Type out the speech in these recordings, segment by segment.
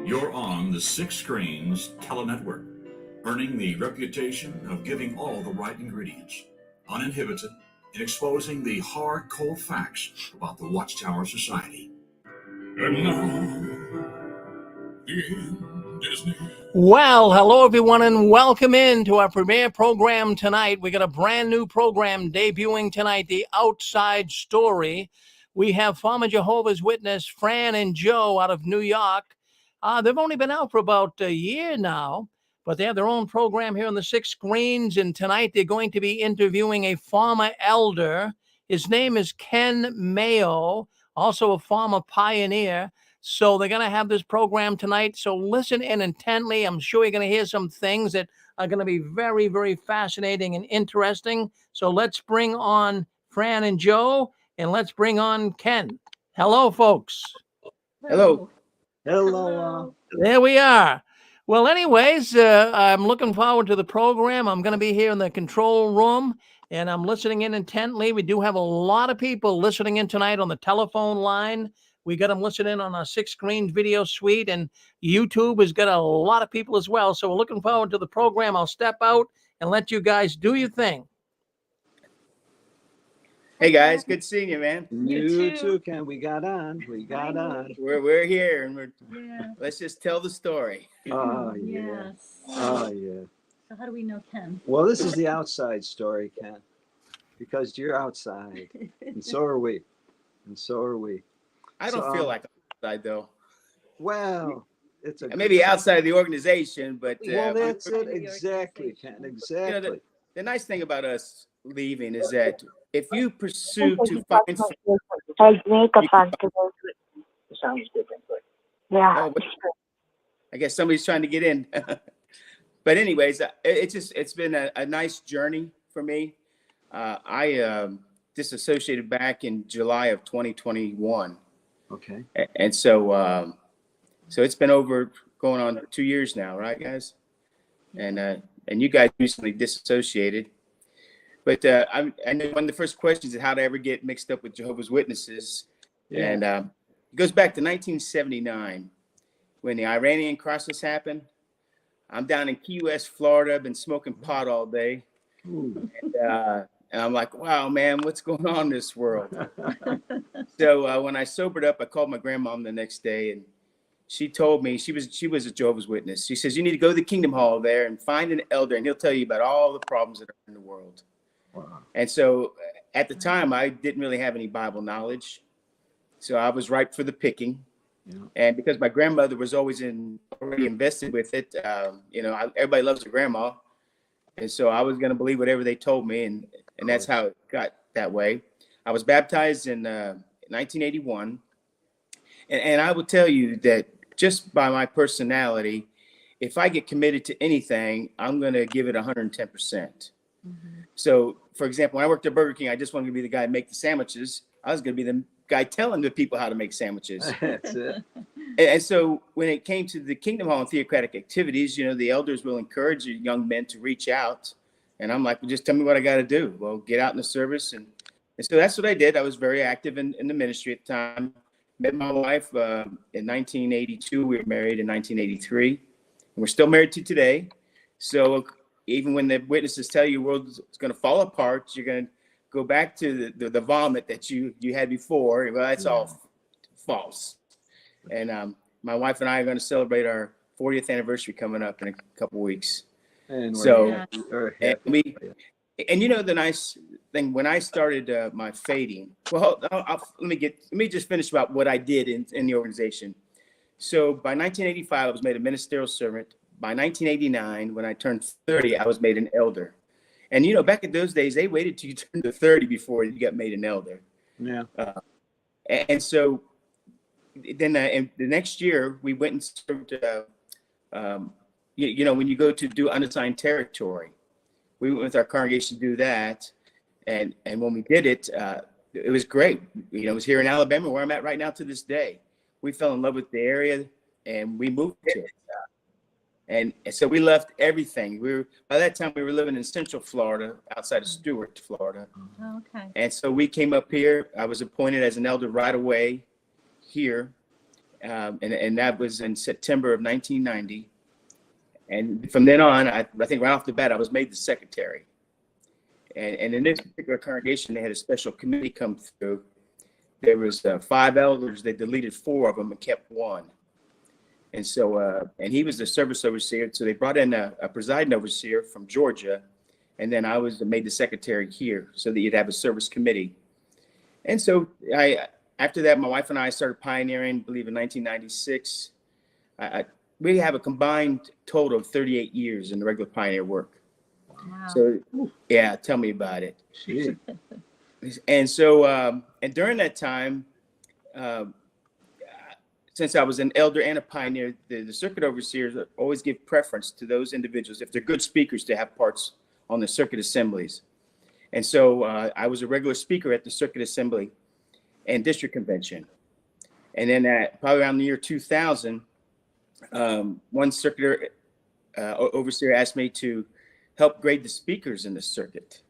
You're on the Six Screens Telenetwork, earning the reputation of giving all the right ingredients, uninhibited, in exposing the hard, cold facts about the Watchtower Society. And now, in Disney. Well, hello everyone, and welcome in to our premiere program tonight. We got a brand new program debuting tonight, The Outside Story. We have former Jehovah's Witness Fran and Joe out of New York. They've only been out for about a year now, but they have their own program here on the Six Screens, and tonight they're going to be interviewing a former elder. His name is Ken Mayo, also a former pioneer. So they're going to have this program tonight. So listen in intently. I'm sure you're going to hear some things that are going to be very, very fascinating and interesting. So let's bring on Fran and Joe, and let's bring on Ken. Hello, folks. Hello. Hello. There we are. Well, anyways, I'm looking forward to the program. I'm going to be here in the control room, and I'm listening in intently. We do have a lot of people listening in tonight on the telephone line. We got them listening on our Six Screens video suite, and YouTube has got a lot of people as well. So we're looking forward to the program. I'll step out and let you guys do your thing. Hey guys, good seeing you, man. You too, Ken. We got on. We're here, and let's just tell the story. Oh yeah. Yes. Oh yeah. So how do we know Ken? Well, this is the outside story, Ken, because you're outside, and so are we, I don't feel like I'm outside though. Well, it's a Maybe outside the organization, but well, that's it exactly, Ken. Exactly. You know, the nice thing about us leaving is that if you pursue to find, sounds different, but yeah. I guess somebody's trying to get in. But anyways, it's been a nice journey for me. I disassociated back in July of 2021. Okay. And so it's been going on 2 years now, right, guys? And you guys recently disassociated. But I know one of the first questions is how to ever get mixed up with Jehovah's Witnesses. Yeah. And it goes back to 1979 when the Iranian crisis happened. I'm down in Key West, Florida. I've been smoking pot all day. And I'm like, wow, man, what's going on in this world? So when I sobered up, I called my grandmom the next day, and she told me she was a Jehovah's Witness. She says, you need to go to the Kingdom Hall there and find an elder, and he'll tell you about all the problems that are in the world. Wow. And so at the time, I didn't really have any Bible knowledge. So I was ripe for the picking. Yeah. And because my grandmother was always already invested with it, everybody loves their grandma. And so I was going to believe whatever they told me. And that's how it got that way. I was baptized in 1981. And I will tell you that just by my personality, if I get committed to anything, I'm going to give it 110%. Mm-hmm. So, for example, when I worked at Burger King, I just wanted to be the guy to make the sandwiches. I was going to be the guy telling the people how to make sandwiches. That's it. And so when it came to the Kingdom Hall and theocratic activities, the elders will encourage young men to reach out. And I'm like, well, just tell me what I got to do. Well, get out in the service. And so that's what I did. I was very active in the ministry at the time. Met my wife in 1982. We were married in 1983. And we're still married to today. So even when the witnesses tell you the world is going to fall apart, you're going to go back to the vomit that you had before. Well, that's all false. And my wife and I are going to celebrate our 40th anniversary coming up in a couple of weeks. And so, the nice thing when I started my fading. Well, let me just finish about what I did in the organization. So by 1985, I was made a ministerial servant. By 1989, when I turned 30, I was made an elder. And back in those days, they waited till you turned to 30 before you got made an elder. Yeah. And so then the next year, we went and served. When you go to do unassigned territory, we went with our congregation to do that. And when we did it, it was great. It was here in Alabama, where I'm at right now to this day. We fell in love with the area, and we moved to it. And so we left everything. By that time we were living in Central Florida, outside of Stuart, Florida. Okay. And so we came up here. I was appointed as an elder right away here. And that was in September of 1990. And from then on, I think right off the bat, I was made the secretary. And in this particular congregation, they had a special committee come through. There was 5 elders. They deleted 4 of them and kept 1. And so, and he was the service overseer. So they brought in a presiding overseer from Georgia. And then I was made the secretary here so that you'd have a service committee. And so after that, my wife and I started pioneering, I believe in 1996. We have a combined total of 38 years in the regular pioneer work. Wow. So, yeah, tell me about it. Gee. And so, and during that time, since I was an elder and a pioneer, the circuit overseers always give preference to those individuals, if they're good speakers, to have parts on the circuit assemblies. And so I was a regular speaker at the circuit assembly and district convention. And then probably around the year 2000, one circuit overseer asked me to help grade the speakers in the circuit.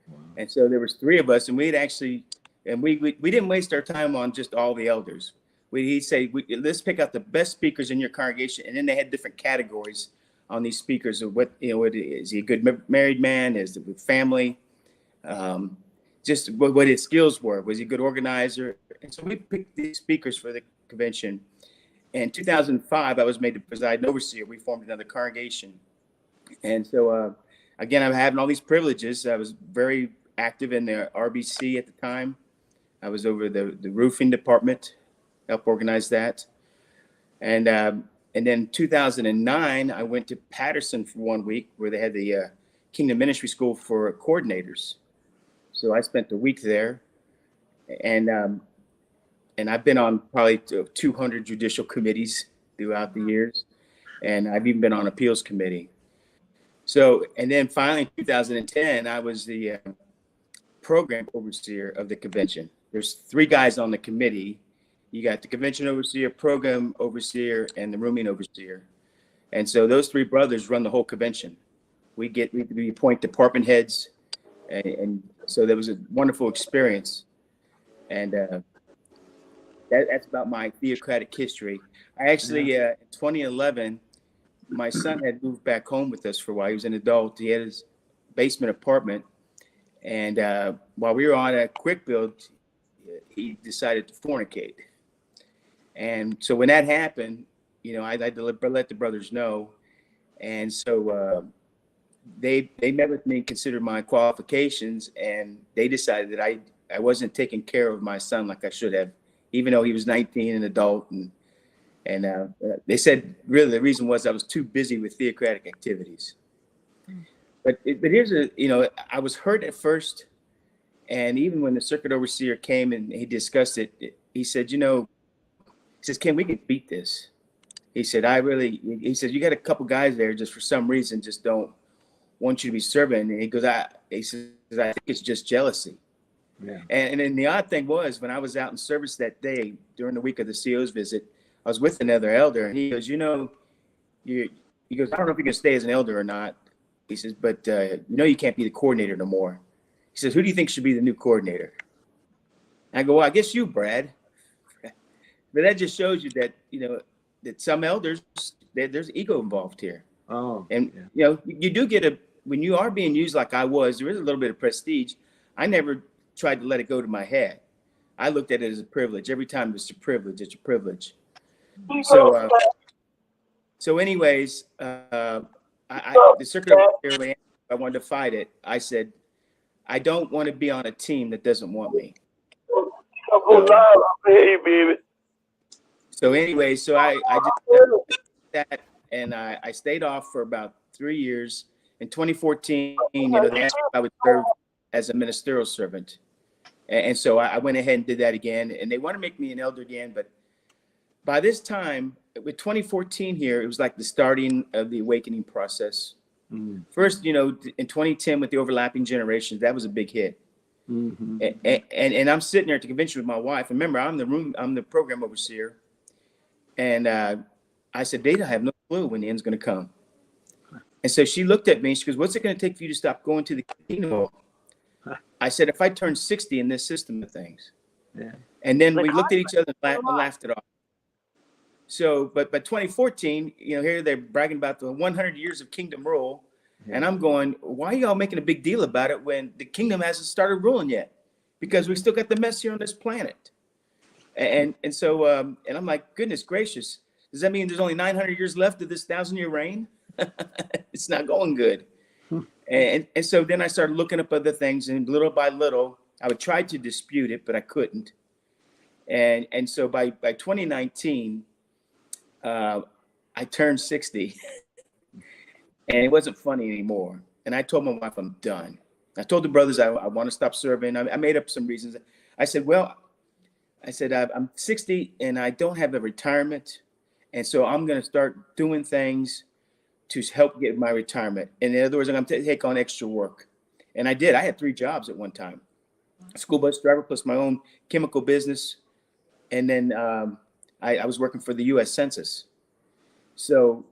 Wow. And so there was 3 of us, and we didn't waste our time on just all the elders. He'd say, let's pick out the best speakers in your congregation. And then they had different categories on these speakers of what is he a good married man? Is it family? Just what his skills were. Was he a good organizer? And so we picked these speakers for the convention. In 2005, I was made the presiding overseer. We formed another congregation. And so, again, I'm having all these privileges. I was very active in the RBC at the time. I was over the roofing department, helped organize that. And then 2009, I went to Patterson for 1 week where they had the Kingdom Ministry School for coordinators. So I spent a week there. And I've been on probably 200 judicial committees throughout the years. And I've even been on appeals committee. So, and then finally in 2010, I was the program overseer of the convention. There's 3 guys on the committee. You got the convention overseer, program overseer, and the rooming overseer. And so those 3 brothers run the whole convention. We appoint department heads. And so that was a wonderful experience. And that's about my theocratic history. I actually, in 2011, my son had moved back home with us for a while. He was an adult. He had his basement apartment. And while we were on a quick build, he decided to fornicate. And so when that happened, I had to let the brothers know. And so they met with me and considered my qualifications. And they decided that I wasn't taking care of my son like I should have, even though he was 19, an adult. And they said, really, the reason was I was too busy with theocratic activities. But here's I was hurt at first. And even when the circuit overseer came and he discussed it, he said, he says, Ken, we can beat this. He said, he said, you got a couple guys there just for some reason just don't want you to be serving. And he goes, I think it's just jealousy. Yeah. And then the odd thing was, when I was out in service that day during the week of the CO's visit, I was with another elder, and he goes, he goes, I don't know if you can stay as an elder or not. He says, but you can't be the coordinator no more. He says, who do you think should be the new coordinator? And I go, well, I guess you, Brad. But that just shows you that, that some elders, there's ego involved here. Oh, and yeah. You do get when you are being used like I was, there is a little bit of prestige. I never tried to let it go to my head. I looked at it as a privilege. Every time it's a privilege, it's a privilege. So anyways, the circuit overseer, I wanted to fight it. I said, I don't want to be on a team that doesn't want me. So anyway, so I just did that, and I stayed off for about 3 years. In 2014, they asked me if I would serve as a ministerial servant. And so I went ahead and did that again. And they want to make me an elder again. But by this time, with 2014 here, it was like the starting of the awakening process. Mm-hmm. First, in 2010 with the overlapping generations, that was a big hit. Mm-hmm. And I'm sitting there at the convention with my wife. Remember, I'm the program overseer. And I said, Data, I have no clue when the end's going to come. And so she looked at me and she goes, what's it going to take for you to stop going to the kingdom? I said, if I turn 60 in this system of things. Yeah. And then we looked at each other and laughed it off. So, but by 2014, here they're bragging about the 100 years of kingdom rule. And I'm going, why are y'all making a big deal about it when the kingdom hasn't started ruling yet? Because we still got the mess here on this planet. And so, and I'm like, goodness gracious, does that mean there's only 900 years left of this 1,000-year reign? It's not going good. And so then I started looking up other things, and little by little, I would try to dispute it, but I couldn't. And so by 2019, I turned 60, and it wasn't funny anymore. And I told my wife, I'm done. I told the brothers I want to stop serving. I made up some reasons. I said, I'm 60 and I don't have a retirement. And so I'm going to start doing things to help get my retirement. And in other words, I'm going to take on extra work. And I did. I had 3 jobs at one time. A school bus driver plus my own chemical business. And then I was working for the U.S. Census. So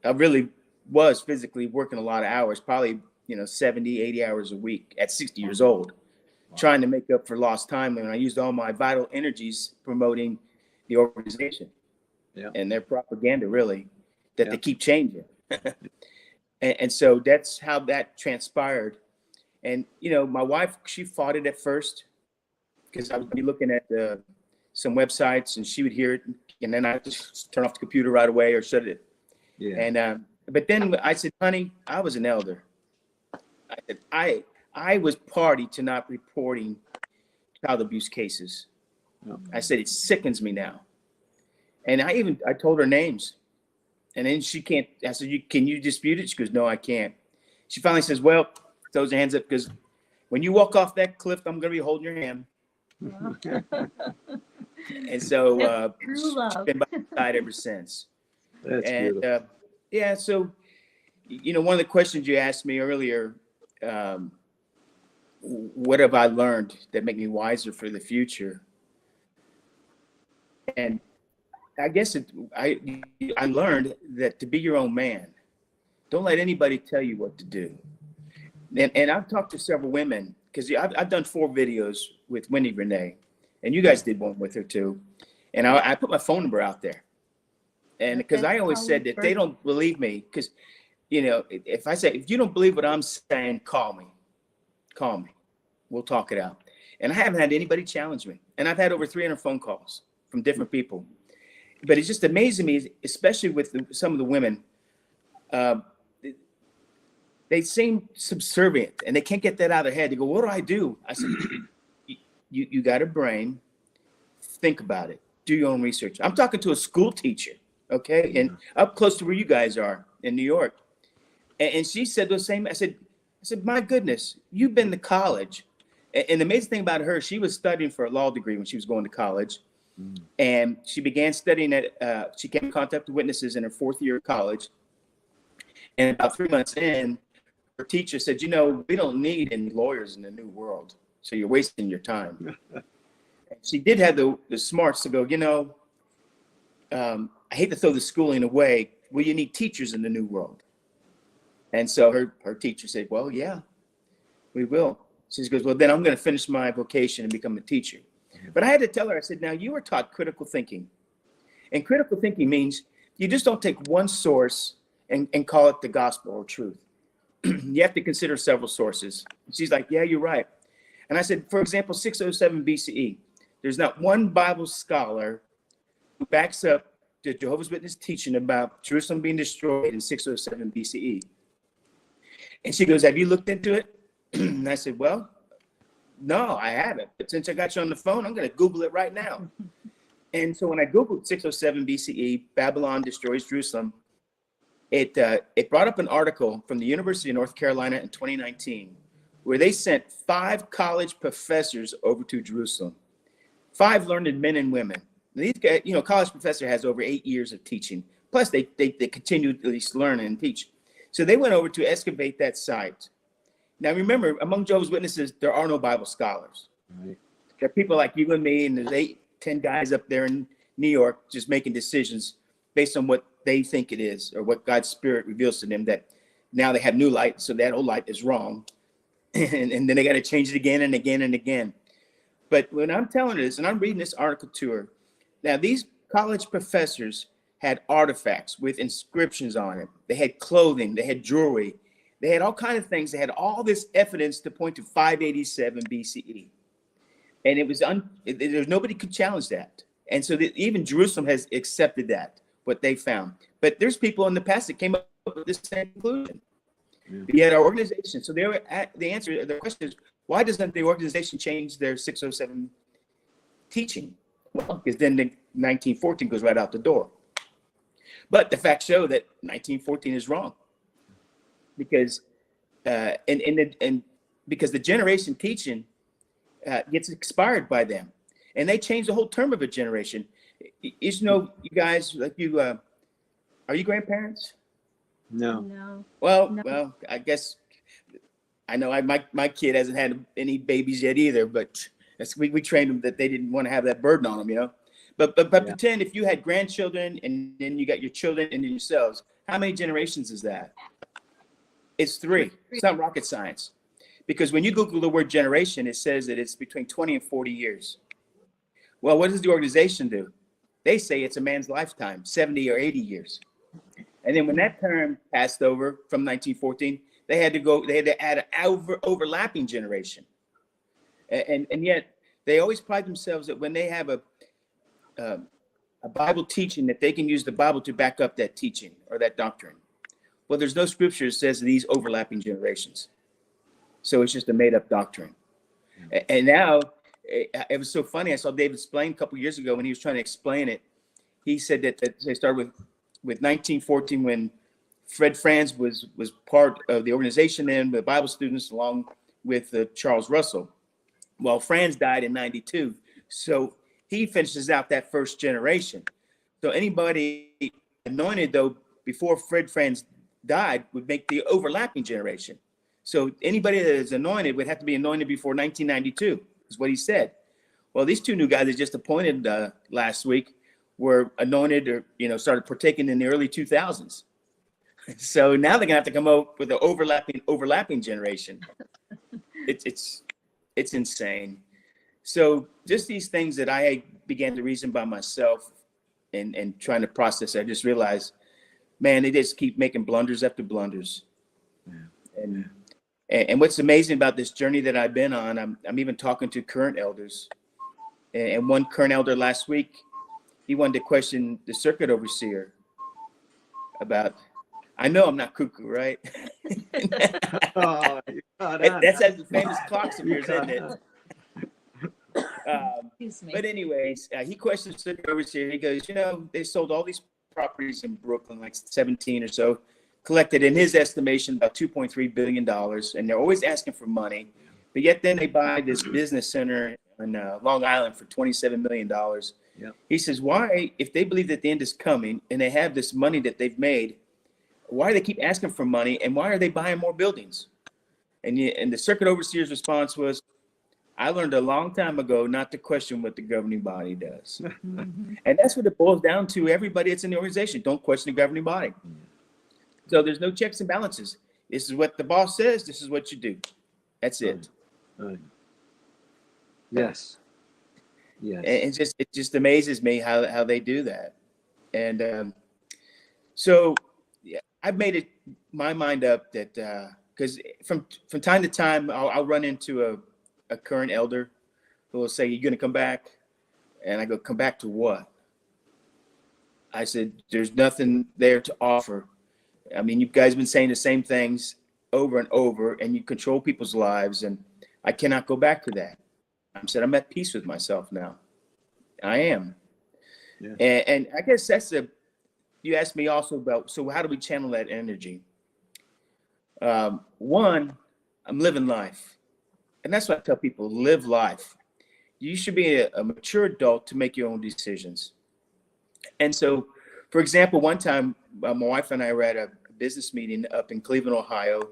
I really was physically working a lot of hours, probably 70, 80 hours a week at 60 years old, trying to make up for lost time. And I used all my vital energies promoting the organization and their propaganda, really, that they keep changing. and so that's how that transpired. And, my wife, she fought it at first because I would be looking at some websites and she would hear it. And then I just turn off the computer right away or shut it. Yeah. And, but then I said, honey, I was an elder. I was party to not reporting child abuse cases. I said, it sickens me now. And I told her names. And then she can't, I said, can you dispute it? She goes, no, I can't. She finally says, well, throws her hands up because when you walk off that cliff, I'm going to be holding your hand. And so she's been by my side ever since. That's beautiful. Yeah, so, one of the questions you asked me earlier, what have I learned that make me wiser for the future? And I guess I learned that to be your own man, don't let anybody tell you what to do. And I've talked to several women because I've done 4 videos with Wendy Renee, and you guys did one with her too. And I put my phone number out there, and because I always said that they don't believe me, because if I say, if you don't believe what I'm saying, call me, we'll talk it out. And I haven't had anybody challenge me, and I've had over 300 phone calls from different people. But it's just amazing me, especially with some of the women. They seem subservient and they can't get that out of their head. They go, what do I do? I said, you got a brain. Think about it. Do your own research. I'm talking to a school teacher, okay? And up close to where you guys are in New York. And she said the same. I said, my goodness, you've been to college. And the amazing thing about her, she was studying for a law degree when she was going to college. And she began studying she came in contact with witnesses in her 4th year of college. And about 3 months in, her teacher said, we don't need any lawyers in the new world. So you're wasting your time. And she did have the smarts to go, I hate to throw the schooling away. Well, you need teachers in the new world. And so her teacher said, well, yeah, we will. She goes, well, then I'm going to finish my vocation and become a teacher. But I had to tell her, I said, now you were taught critical thinking. And critical thinking means you just don't take one source and call it the gospel or truth. You have to consider several sources. She's like, yeah, you're right. And I said, for example, 607 BCE, there's not one Bible scholar who backs up the Jehovah's Witness teaching about Jerusalem being destroyed in 607 BCE. And she goes, have you looked into it? And I said, well, no, I haven't. But since I got you on the phone, I'm going to Google it right now. And so when I Googled 607 BCE, Babylon destroys Jerusalem, it brought up an article from the University of North Carolina in 2019, where they sent 5 college professors over to Jerusalem, 5 learned men and women. These guys, college professor has over 8 years of teaching. Plus, they continually learn and teach. So they went over to excavate that site. Now, remember, among Jehovah's Witnesses, there are no Bible scholars. Right. There are people like you and me, and there's 8, 10 guys up there in New York just making decisions based on what they think it is or what God's Spirit reveals to them, that now they have new light, so that old light is wrong. and then they got to change it again and again and again. But when I'm telling her this, and I'm reading this article to her, now these college professors had artifacts with inscriptions on it. They had clothing, they had jewelry, they had all kinds of things. They had all this evidence to point to 587 BCE. And it was there's nobody could challenge that. And so even Jerusalem has accepted that, what they found. But there's people in the past that came up with the same conclusion. Yeah. Yet our organization, so the question is, why doesn't the organization change their 607 teaching? Well, because then the 1914 goes right out the door. But the facts show that 1914 is wrong, because because the generation teaching gets expired by them, and they change the whole term of a generation. You guys, like you, are you grandparents? No. Well, I guess I know my kid hasn't had any babies yet either, but we trained them that they didn't want to have that burden on them, But pretend if you had grandchildren and then you got your children and then yourselves, how many generations is that? It's 3. It's not rocket science. Because when you Google the word generation, it says that it's between 20 and 40 years. Well, what does the organization do? They say it's a man's lifetime, 70 or 80 years. And then when that term passed over from 1914, they had to add an overlapping generation. And yet they always pride themselves that when they have a Bible teaching, that they can use the Bible to back up that teaching or that doctrine. Well, there's no scripture that says these overlapping generations. So it's just a made up doctrine. And now it was so funny. I saw David Splain a couple of years ago when he was trying to explain it. He said that they started with 1914 when Fred Franz was part of the organization then with Bible students along with Charles Russell. Well, Franz died in 92. So he finishes out that first generation. So anybody anointed, though, before Fred Franz died would make the overlapping generation. So anybody that is anointed would have to be anointed before 1992, is what he said. Well, these 2 new guys that just appointed last week were anointed or, started partaking in the early 2000s. So now they're gonna have to come up with an overlapping generation. It's insane. So just these things that I began to reason by myself and trying to process, I just realized, man, they just keep making blunders after blunders. Yeah. And what's amazing about this journey that I've been on, I'm even talking to current elders. And one current elder last week, he wanted to question the circuit overseer about, I know I'm not cuckoo, right? Oh, that's the famous clocks of yours, isn't it? But anyways, he questioned the circuit overseer. He goes, they sold all these properties in Brooklyn, like 17 or so, collected in his estimation about $2.3 billion. And they're always asking for money. But yet then they buy this business center in Long Island for $27 million. Yep. He says, why, if they believe that the end is coming and they have this money that they've made, why do they keep asking for money, and why are they buying more buildings? And the circuit overseer's response was, I learned a long time ago not to question what the governing body does. And that's what it boils down to. Everybody that's in the organization, don't question the governing body. So there's no checks and balances. This is what the boss says. This is what you do. That's it. Yes. And it just amazes me how they do that. And so I've made my mind up that because from time to time I'll run into a current elder who will say, "You're going to come back?" And I go, "Come back to what?" I said, "There's nothing there to offer. I mean, you guys have been saying the same things over and over, and you control people's lives, and I cannot go back to that." I said, "I'm at peace with myself now. I am." Yeah. And I guess you asked me also about, so how do we channel that energy? One, I'm living life. And that's what I tell people, live life. You should be a mature adult to make your own decisions. And so, for example, one time, my wife and I were at a business meeting up in Cleveland, Ohio,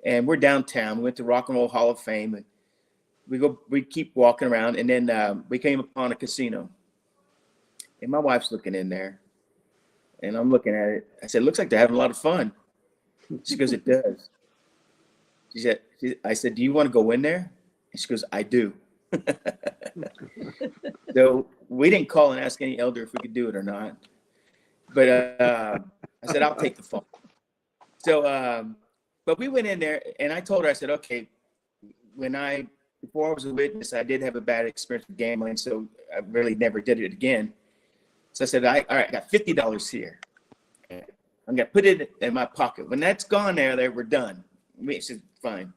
and we're downtown. We went to Rock and Roll Hall of Fame, and we keep walking around, and then we came upon a casino. And my wife's looking in there, and I'm looking at it. I said, "Looks like they're having a lot of fun." She goes, "It does." I said, "Do you want to go in there?" And she goes, "I do." So we didn't call and ask any elder if we could do it or not. But I said, I'll take the fall. So, but we went in there and I told her, I said, okay, before I was a witness, I did have a bad experience with gambling. So I really never did it again. So I said, all right, I got $50 here. I'm going to put it in my pocket. When that's gone there, we're done. She said, fine.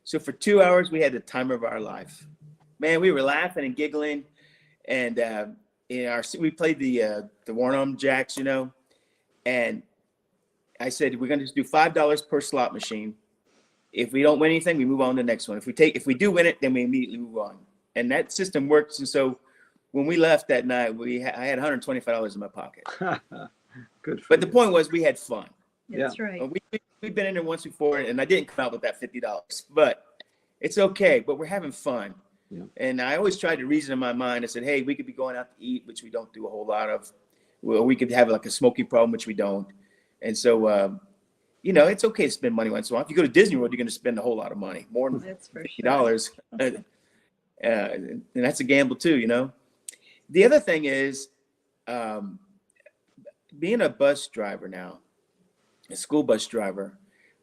So for 2 hours, we had the time of our life. Man, we were laughing and giggling. And we played the one-arm jacks, you know. And I said, we're going to just do $5 per slot machine. If we don't win anything, we move on to the next one. If we do win it, then we immediately move on. And that system works. And so when we left that night, I had $125 in my pocket. Good. But the point was, we had fun. That's right. We've been in there once before, and I didn't come out with that $50, but it's okay. But we're having fun. Yeah. And I always tried to reason in my mind. I said, hey, we could be going out to eat, which we don't do a whole lot of. Well, we could have like a smoking problem, which we don't. And so, it's okay to spend money once in a while. If you go to Disney World, you're going to spend a whole lot of money, more than That's for $50. And that's a gamble too, you know. The other thing is, being a bus driver now, a school bus driver,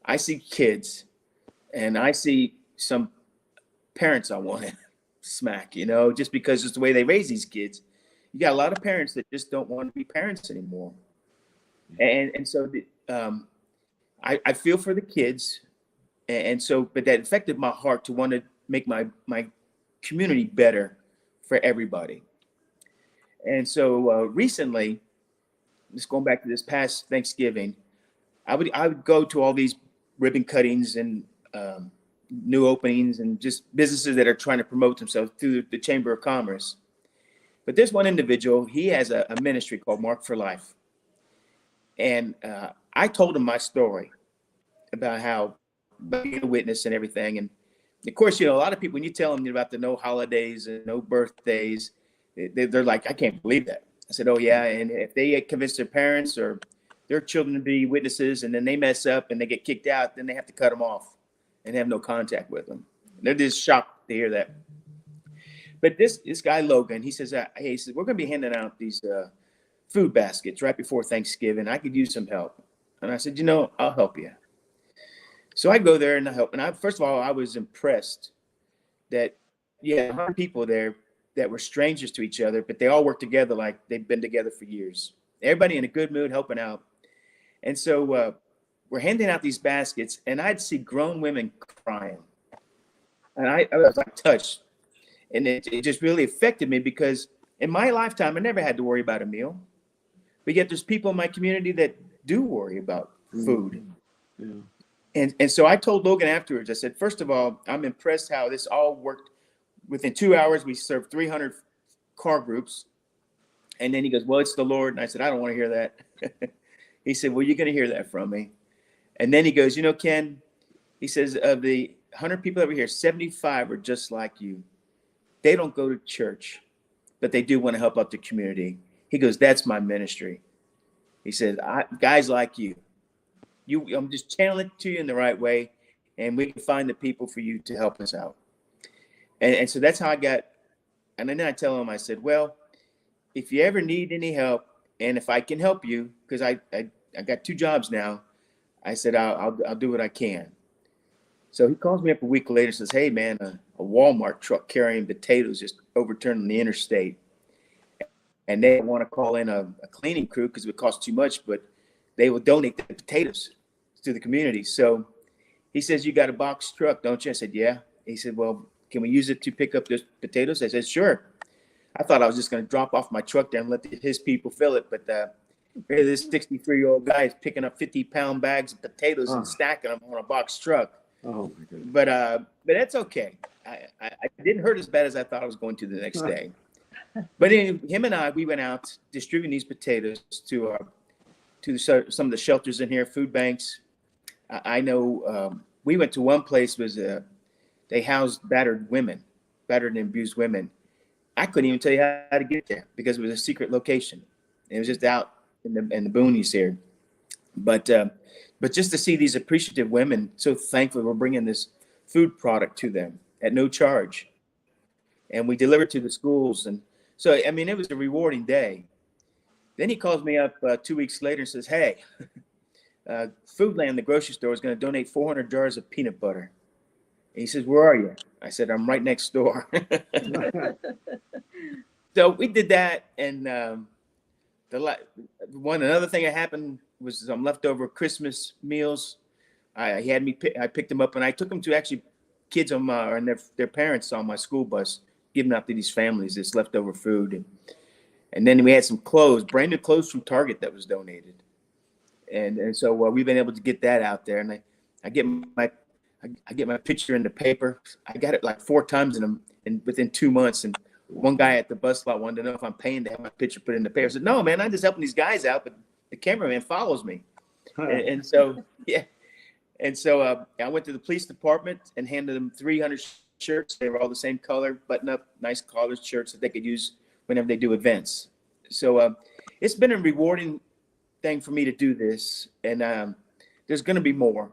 I see kids and I see some parents I want to smack, you know, just because it's the way they raise these kids. You got a lot of parents that just don't want to be parents anymore. And so I feel for the kids. And so, but that affected my heart to want to make my community better for everybody. And so recently, just going back to this past Thanksgiving, I would go to all these ribbon cuttings and new openings and just businesses that are trying to promote themselves through the Chamber of Commerce. But there's one individual, he has a ministry called Mark for Life. And I told him my story about how being a witness and everything. And of course, a lot of people, when you tell them about the no holidays and no birthdays, they're like, I can't believe that. I said, oh yeah. And if they convince their parents or their children to be witnesses and then they mess up and they get kicked out, then they have to cut them off and have no contact with them. They're just shocked to hear that. But this guy, Logan, he says, we're going to be handing out these food baskets right before Thanksgiving. I could use some help. And I said, I'll help you. So I go there and I help. And first of all, I was impressed that, 100 people there that were strangers to each other, but they all worked together like they've been together for years. Everybody in a good mood, helping out. And so we're handing out these baskets, and I'd see grown women crying. And I was like touched. And it just really affected me because in my lifetime, I never had to worry about a meal. But yet there's people in my community that do worry about food. Yeah. And so I told Logan afterwards, I said, first of all, I'm impressed how this all worked. Within 2 hours, we served 300 car groups. And then he goes, well, it's the Lord. And I said, I don't want to hear that. He said, well, you're going to hear that from me. And then he goes, Ken, he says, of the 100 people that were here, 75 are just like you. They don't go to church, but they do want to help out the community. He goes, that's my ministry. He said, guys like you, I'm just channeling it to you in the right way, and we can find the people for you to help us out. And so that's how I got. And then I tell him, I said, well, if you ever need any help, and if I can help you, because I got 2 jobs now, I said, I'll do what I can. So he calls me up a week later and says, hey, man, a Walmart truck carrying potatoes just overturned on the interstate. And they want to call in a cleaning crew because it would cost too much, but they will donate the potatoes to the community. So he says, you got a box truck, don't you? I said, yeah. He said, well, can we use it to pick up the potatoes? I said, sure. I thought I was just going to drop off my truck there and let his people fill it. But this 63-year-old guy is picking up 50-pound bags of potatoes and stacking them on a box truck. Oh my goodness. But that's okay. I didn't hurt as bad as I thought I was going to the next day. But him and I, we went out distributing these potatoes to some of the shelters in here, food banks. I know we went to one place they housed battered and abused women. I couldn't even tell you how to get there because it was a secret location. It was just out in the boonies here. But just to see these appreciative women, so thankful we're bringing this food product to them at no charge. And we deliver to the schools and So, I mean, it was a rewarding day. Then he calls me up 2 weeks later and says, "Hey, Foodland, the grocery store, is going to donate 400 jars of peanut butter." And he says, "Where are you?" I said, "I'm right next door." So we did that, and another thing that happened was some leftover Christmas meals. I picked them up, and I took them to actually kids on and their parents on my school bus, giving out to these families this leftover food, and then we had some clothes, brand new clothes from Target that was donated, and so we've been able to get that out there, and I get my picture in the paper. I got it like 4 times within 2 months, and one guy at the bus lot wanted to know if I'm paying to have my picture put in the paper. I said, "No, man, I'm just helping these guys out, but the cameraman follows me." And so, yeah. And so I went to the police department and handed them 300 shirts. They were all the same color, button-up, nice collared shirts that they could use whenever they do events. So it's been a rewarding thing for me to do this, and there's going to be more.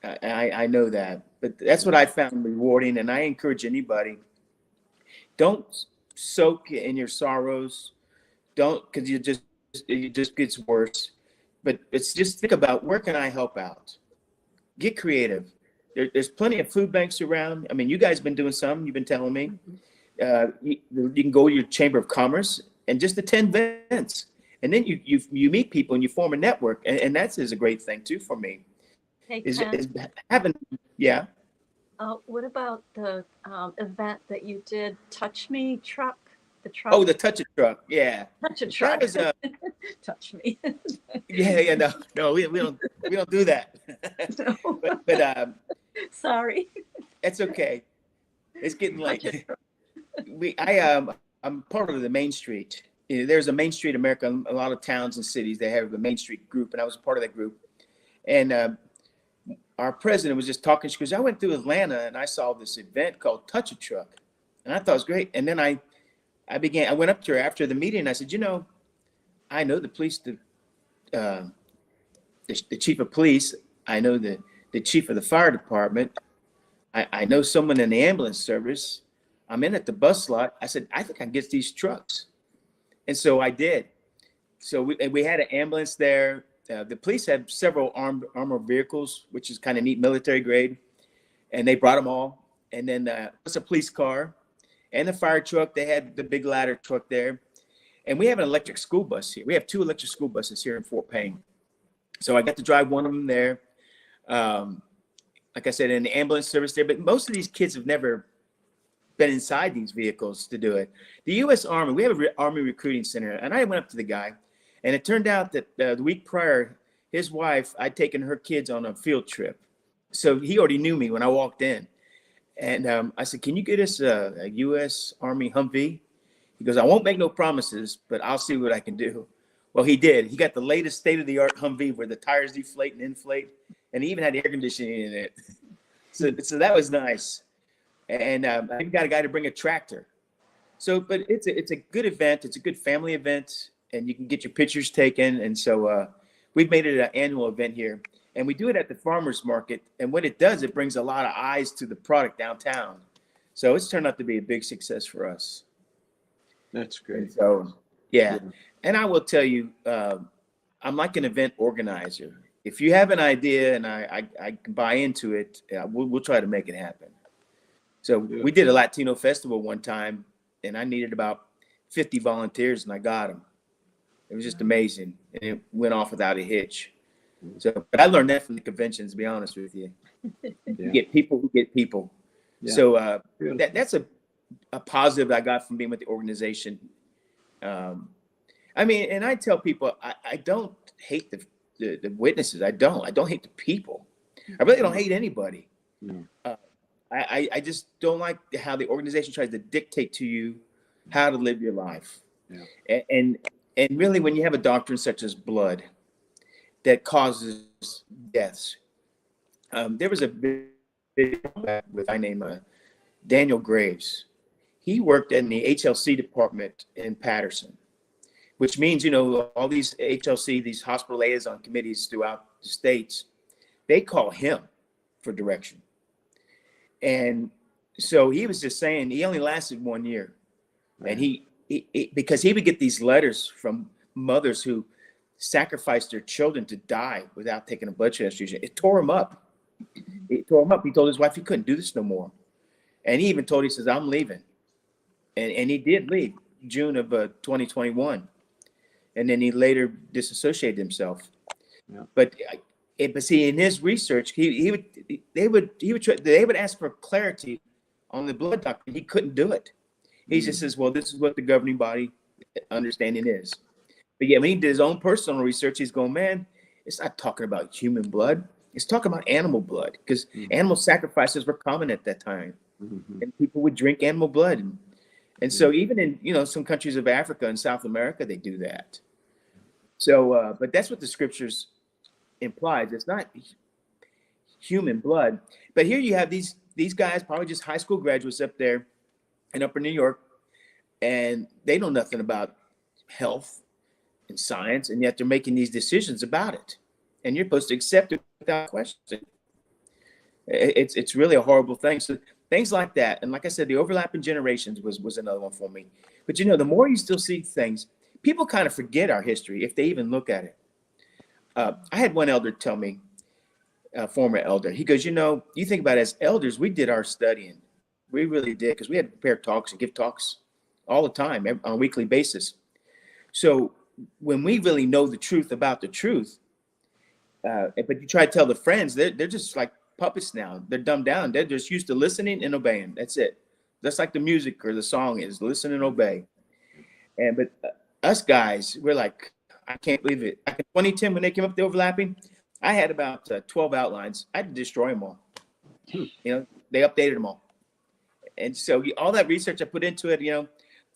I know that, but that's what I found rewarding, and I encourage anybody, don't soak in your sorrows. Don't, because it just gets worse. But it's just think about, where can I help out? Get creative. There's plenty of food banks around. I mean, you guys have been doing some. You've been telling me. You can go to your Chamber of Commerce and just attend events, and then you meet people and you form a network, and that's is a great thing too for me. Hey, Is Ken, having yeah. what about the event that you did, Touch Me truck? The truck? Oh, the Touch It truck. Yeah. Touch a That truck. was Touch me. yeah, no, we don't do that. No. but Sorry. it's okay. It's getting Touch late. it. I'm part of the Main Street. There's a Main Street America. A lot of towns and cities, they have a Main Street group, and I was part of that group. And our president was just talking. She goes, "I went through Atlanta and I saw this event called Touch a Truck, and I thought it was great." And then I went up to her after the meeting, and I said, "I know the police, the chief of police. I know the chief of the fire department. I know someone in the ambulance service. I'm in at the bus lot." I said, "I think I can get these trucks." And so I did. So we had an ambulance there. The police had several armored vehicles, which is kind of neat, military grade. And they brought them all. And then it's a police car and the fire truck. They had the big ladder truck there. And we have an electric school bus here. We have 2 electric school buses here in Fort Payne. So I got to drive one of them there. Like I said, in the ambulance service there. But most of these kids have never been inside these vehicles to do it. The U.S. Army, we have an Army recruiting center. And I went up to the guy. And it turned out that the week prior, his wife, I'd taken her kids on a field trip. So he already knew me when I walked in. And I said, "Can you get us a U.S. Army Humvee?" He goes, "I won't make no promises, but I'll see what I can do." Well, he did. He got the latest state-of-the-art Humvee where the tires deflate and inflate, and he even had air conditioning in it. So that was nice. And I even got a guy to bring a tractor. So, but it's a good event. It's a good family event, and you can get your pictures taken. And so we've made it an annual event here. And we do it at the farmer's market. And what it does, it brings a lot of eyes to the product downtown. So it's turned out to be a big success for us. That's great. And so, yeah. And I will tell you, I'm like an event organizer. If you have an idea and I can buy into it, we'll try to make it happen. So we did a Latino festival one time, and I needed about 50 volunteers, and I got them. It was just amazing, and it went off without a hitch. So, but I learned that from the conventions, to be honest with you. You get people who get people. Yeah. So that's a positive I got from being with the organization. I mean, and I tell people, I don't hate the witnesses. I don't hate the people. I really don't hate anybody. I just don't like how the organization tries to dictate to you how to live your life. Yeah. And really, when you have a doctrine such as blood that causes deaths, there was a big with a guy named Daniel Graves. He worked in the HLC department in Patterson, which means, all these HLC, these hospital liaison committees throughout the states, they call him for direction. And so he was just saying he only lasted 1 year. And he because he would get these letters from mothers who sacrificed their children to die without taking a blood transfusion. It tore him up. It tore him up. He told his wife he couldn't do this no more. And he even told, he says, I'm leaving. And he did leave June of 2021. And then he later disassociated himself. Yeah. But see, in his research, they would ask for clarity on the blood doctrine. He couldn't do it. He just says, well, this is what the governing body understanding is. But yeah, when he did his own personal research, he's going, man, it's not talking about human blood. It's talking about animal blood, because animal sacrifices were common at that time. And people would drink animal blood. And so even in, some countries of Africa and South America, they do that. So, but that's what the scriptures implies. It's not human blood. But here you have these guys, probably just high school graduates up there in Upper New York, and they know nothing about health and science, and yet they're making these decisions about it. And you're supposed to accept it without question. It's really a horrible thing. So things like that, and like I said, the overlapping generations was another one for me. But the more you still see things, people kind of forget our history if they even look at it. I had one elder tell me, a former elder, he goes, you think about it, as elders, we did our studying. We really did, because we had to prepare talks and give talks all the time on a weekly basis. So when we really know the truth about the truth, but you try to tell the friends, they're just like puppets now. They're dumbed down. They're just used to listening and obeying. That's it. That's like the music or the song is, listen and obey. But us guys, we're like, I can't believe it. Back in 2010, when they came up with the overlapping, I had about 12 outlines. I had to destroy them all. They updated them all. And so all that research I put into it,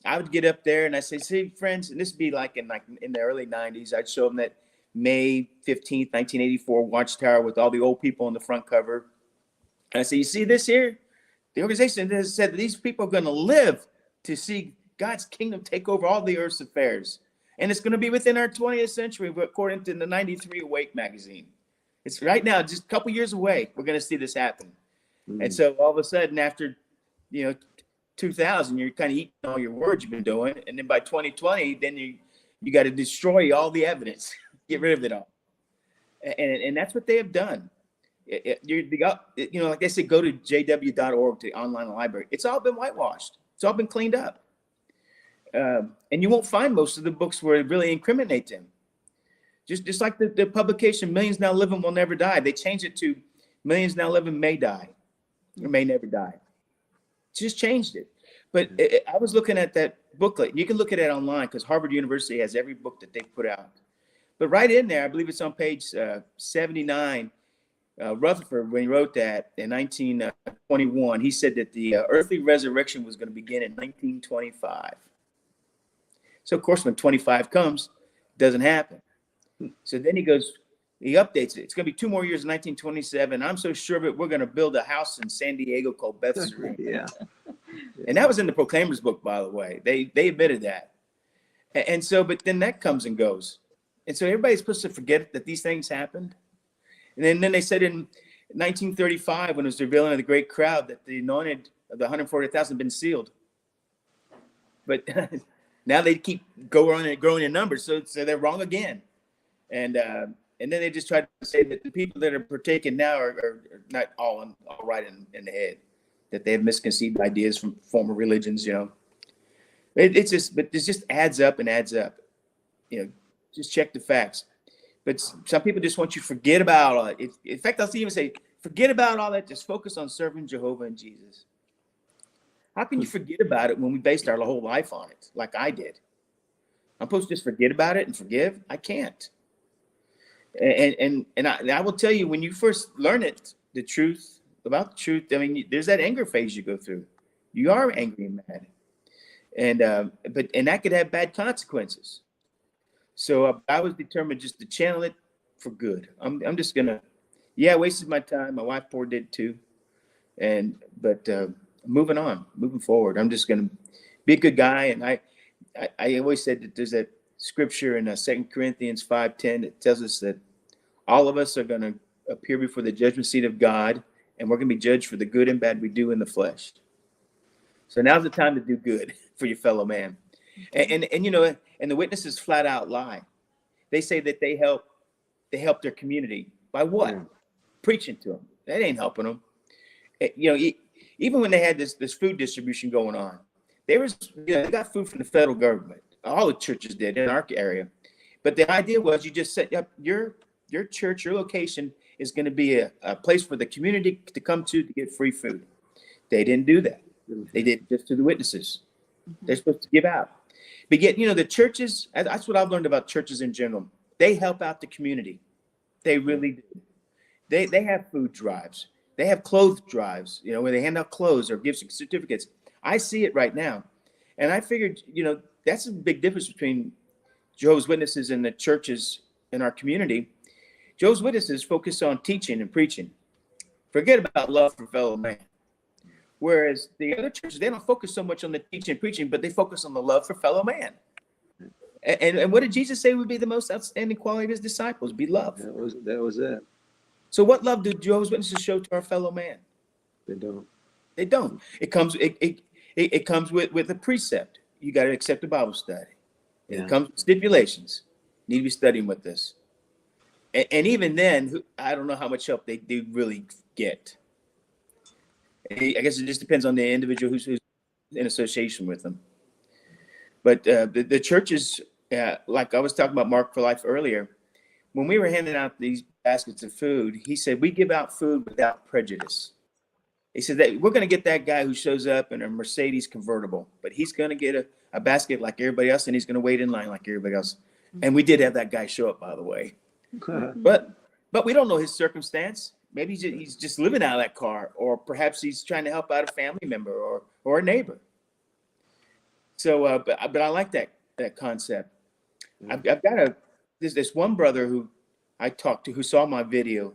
I would get up there and I say, see, friends, and this would be like in the early 90s, I'd show them that May 15th, 1984 watchtower with all the old people on the front cover. And I say, you see this here? The organization has said that these people are going to live to see God's kingdom take over all the earth's affairs. And it's going to be within our 20th century, according to the 93 Awake magazine. It's right now, just a couple years away, we're going to see this happen. And so all of a sudden, after 2000, you're kind of eating all your words you've been doing, and then by 2020, then you got to destroy all the evidence, get rid of it all, and that's what they have done. Like they say, go to jw.org, to the online library. It's all been whitewashed. It's all been cleaned up, and you won't find most of the books where it really incriminate them. Just like the publication "Millions Now Living Will Never Die," they changed it to "Millions Now Living May Die or May Never Die." Just changed it. But I was looking at that booklet. You can look at it online because Harvard University has every book that they put out. But right in there, I believe it's on page 79, Rutherford, when he wrote that in 1921, he said that the earthly resurrection was going to begin in 1925. So, of course, when 25 comes, it doesn't happen. So then he updates it. It's going to be 2 more years in 1927. I'm so sure of it, we're going to build a house in San Diego called Beth's Room. Yeah. And that was in the Proclaimer's book, by the way. They admitted that. And so, but then that comes and goes. And so everybody's supposed to forget that these things happened. And then they said in 1935, when it was the revealing of the great crowd, that the anointed of the 140,000 had been sealed. But now they keep growing in numbers, so they're wrong again. And then they just try to say that the people that are partaking now are not all right in the head, that they have misconceived ideas from former religions. It just adds up and adds up. Just check the facts. But some people just want you to forget about all that. In fact, I'll even say, forget about all that. Just focus on serving Jehovah and Jesus. How can you forget about it when we based our whole life on it, like I did? I'm supposed to just forget about it and forgive? I can't. And I will tell you, when you first learn it, the truth about the truth, I mean, there's that anger phase you go through. You are angry and mad, and that could have bad consequences. So I was determined just to channel it for good. I'm just gonna, I wasted my time. My wife poor did too, but moving on, moving forward. I'm just gonna be a good guy, and I always said that there's that scripture in 2 Corinthians 5:10 that tells us that all of us are going to appear before the judgment seat of God, and we're going to be judged for the good and bad we do in the flesh. So now's the time to do good for your fellow man. And you know, and the witnesses flat out lie. They say that they help their community by what? Yeah. Preaching to them. That ain't helping them. You know, even when they had this food distribution going on, they got food from the federal government. All the churches did in our area. But the idea was you just set up your church, your location is going to be a place for the community to come to get free food. They didn't do that. They did just to the witnesses. They're supposed to give out. But yet, you know, the churches, that's what I've learned about churches in general. They help out the community. They really do. They have food drives. They have clothes drives, you know, where they hand out clothes or give certificates. I see it right now. And I figured, you know, that's a big difference between Jehovah's Witnesses and the churches in our community. Jehovah's Witnesses focus on teaching and preaching. Forget about love for fellow man. Whereas the other churches, they don't focus so much on the teaching and preaching, but they focus on the love for fellow man. And what did Jesus say would be the most outstanding quality of his disciples? Be love. That was it. So what love do Jehovah's Witnesses show to our fellow man? They don't. They don't. It comes with a precept. You got to accept the Bible study. Yeah. It comes with stipulations. You need to be studying with this. And even then, I don't know how much help they really get. I guess it just depends on the individual who's in association with them. But the churches, like I was talking about Mark for Life earlier, when we were handing out these baskets of food, he said, we give out food without prejudice. He said that we're going to get that guy who shows up in a Mercedes convertible, but he's going to get a basket like everybody else, and he's going to wait in line like everybody else. And we did have that guy show up, by the way. But we don't know his circumstance. Maybe he's just living out of that car, or perhaps he's trying to help out a family member or a neighbor. So, but I like that concept. I've got this one brother who I talked to who saw my video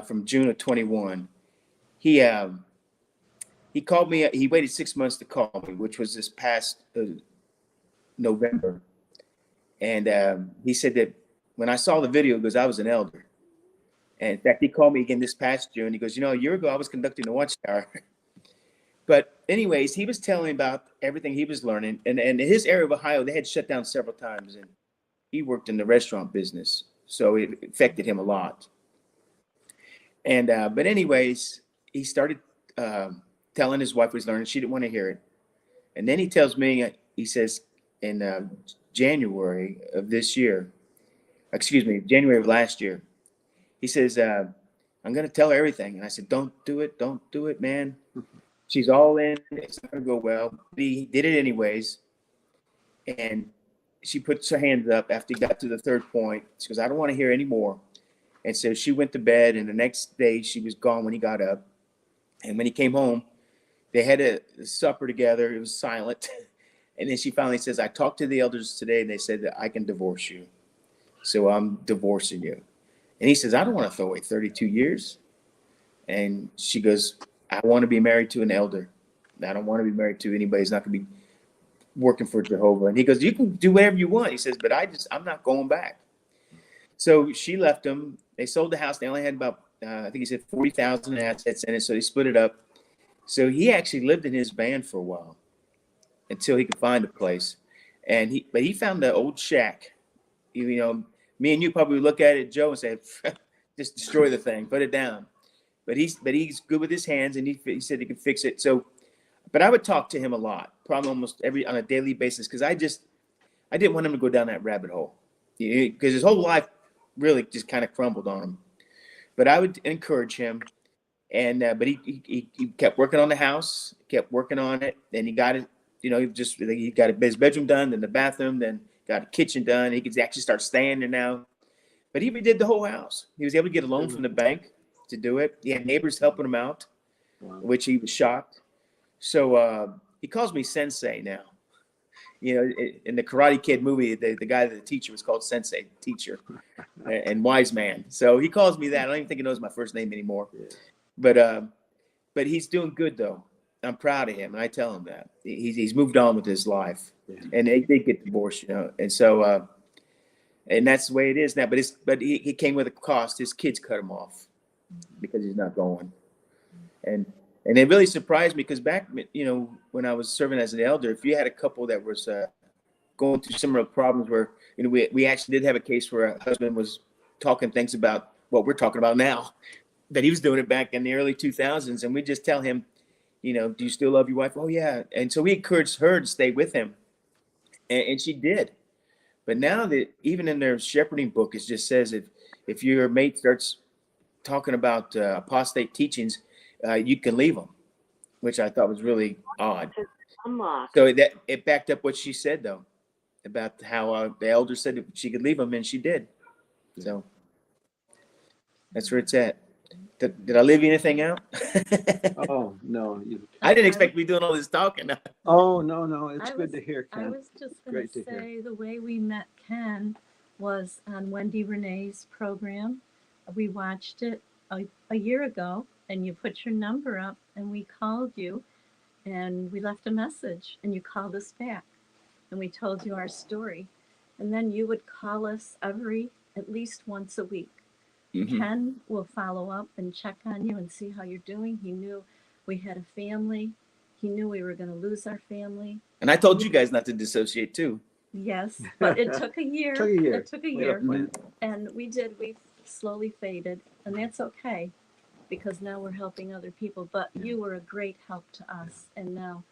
from June of 21. He called me. He waited 6 months to call me, which was this past November. And he said that when I saw the video, because I was an elder. And in fact, he called me again this past June. He goes, you know, a year ago, I was conducting a watchtower. But anyways, he was telling about everything he was learning. And in his area of Ohio, they had shut down several times. And he worked in the restaurant business. So it affected him a lot. And but anyways, he started telling his wife what he's learning. She didn't want to hear it. And then he tells me, he says, in January of last year, he says, I'm going to tell her everything. And I said, don't do it, man. She's all in. It's not going to go well. He did it anyways. And she puts her hands up after he got to the third point. She goes, I don't want to hear any more. And so she went to bed. And the next day she was gone when he got up. And when he came home, they had a supper together. It was silent. And then she finally says, I talked to the elders today. And they said that I can divorce you. So I'm divorcing you. And he says, I don't want to throw away 32 years. And she goes, I want to be married to an elder. I don't want to be married to anybody who's not going to be working for Jehovah. And he goes, you can do whatever you want. He says, but I'm not going back. So she left him. They sold the house. They only had about, I think he said 40,000 assets in it. So they split it up. So he actually lived in his van for a while until he could find a place. But he found the old shack. You know, me and you probably look at it, Joe, and say, just destroy the thing, put it down. But he's good with his hands, and he said he could fix it. So, but I would talk to him a lot, probably almost on a daily basis, because I didn't want him to go down that rabbit hole, because his whole life really just kind of crumbled on him. But I would encourage him, and but he kept working on the house, kept working on it, and he got it. You know, he got his bedroom done, then the bathroom, then got a kitchen done. He could actually start staying there now. But he redid the whole house. He was able to get a loan from the bank to do it. He had neighbors helping him out, which he was shocked. So he calls me Sensei now. You know, in the Karate Kid movie, the guy, the teacher, was called Sensei, teacher, and wise man. So he calls me that. I don't even think he knows my first name anymore. Yeah. But he's doing good, though. I'm proud of him, and I tell him that. He's moved on with his life. Yeah. And they did get divorced, you know. And so, and that's the way it is now. But he came with a cost. His kids cut him off because he's not going. And And it really surprised me because back, when I was serving as an elder, if you had a couple that was going through similar problems where, we actually did have a case where a husband was talking things about what we're talking about now, that he was doing it back in the early 2000s. And we just tell him, do you still love your wife? Oh, yeah. And so we encouraged her to stay with him. And she did. But now that even in their shepherding book, it just says if your mate starts talking about apostate teachings, you can leave them, which I thought was really odd. So it backed up what she said, though, about how the elder said that she could leave them, and she did. So that's where it's at. Did I leave anything out? Oh, no. I didn't expect to be doing all this talking. Oh, no. It's good to hear, I Ken. was just going Great to to hear. say the way we met Ken was on Wendy Renee's program. We watched it a year ago, and you put your number up, and we called you, and we left a message, and you called us back, and we told you our story. And then you would call us at least once a week. Mhm. Ken will follow up and check on you and see how you're doing. He knew we had a family. He knew we were going to lose our family. And I told you guys not to dissociate too. Yes, but it took a year. Took a year. It took a We had year. plan. And we slowly faded. And that's okay because now we're helping other people. But you were a great help to us. And now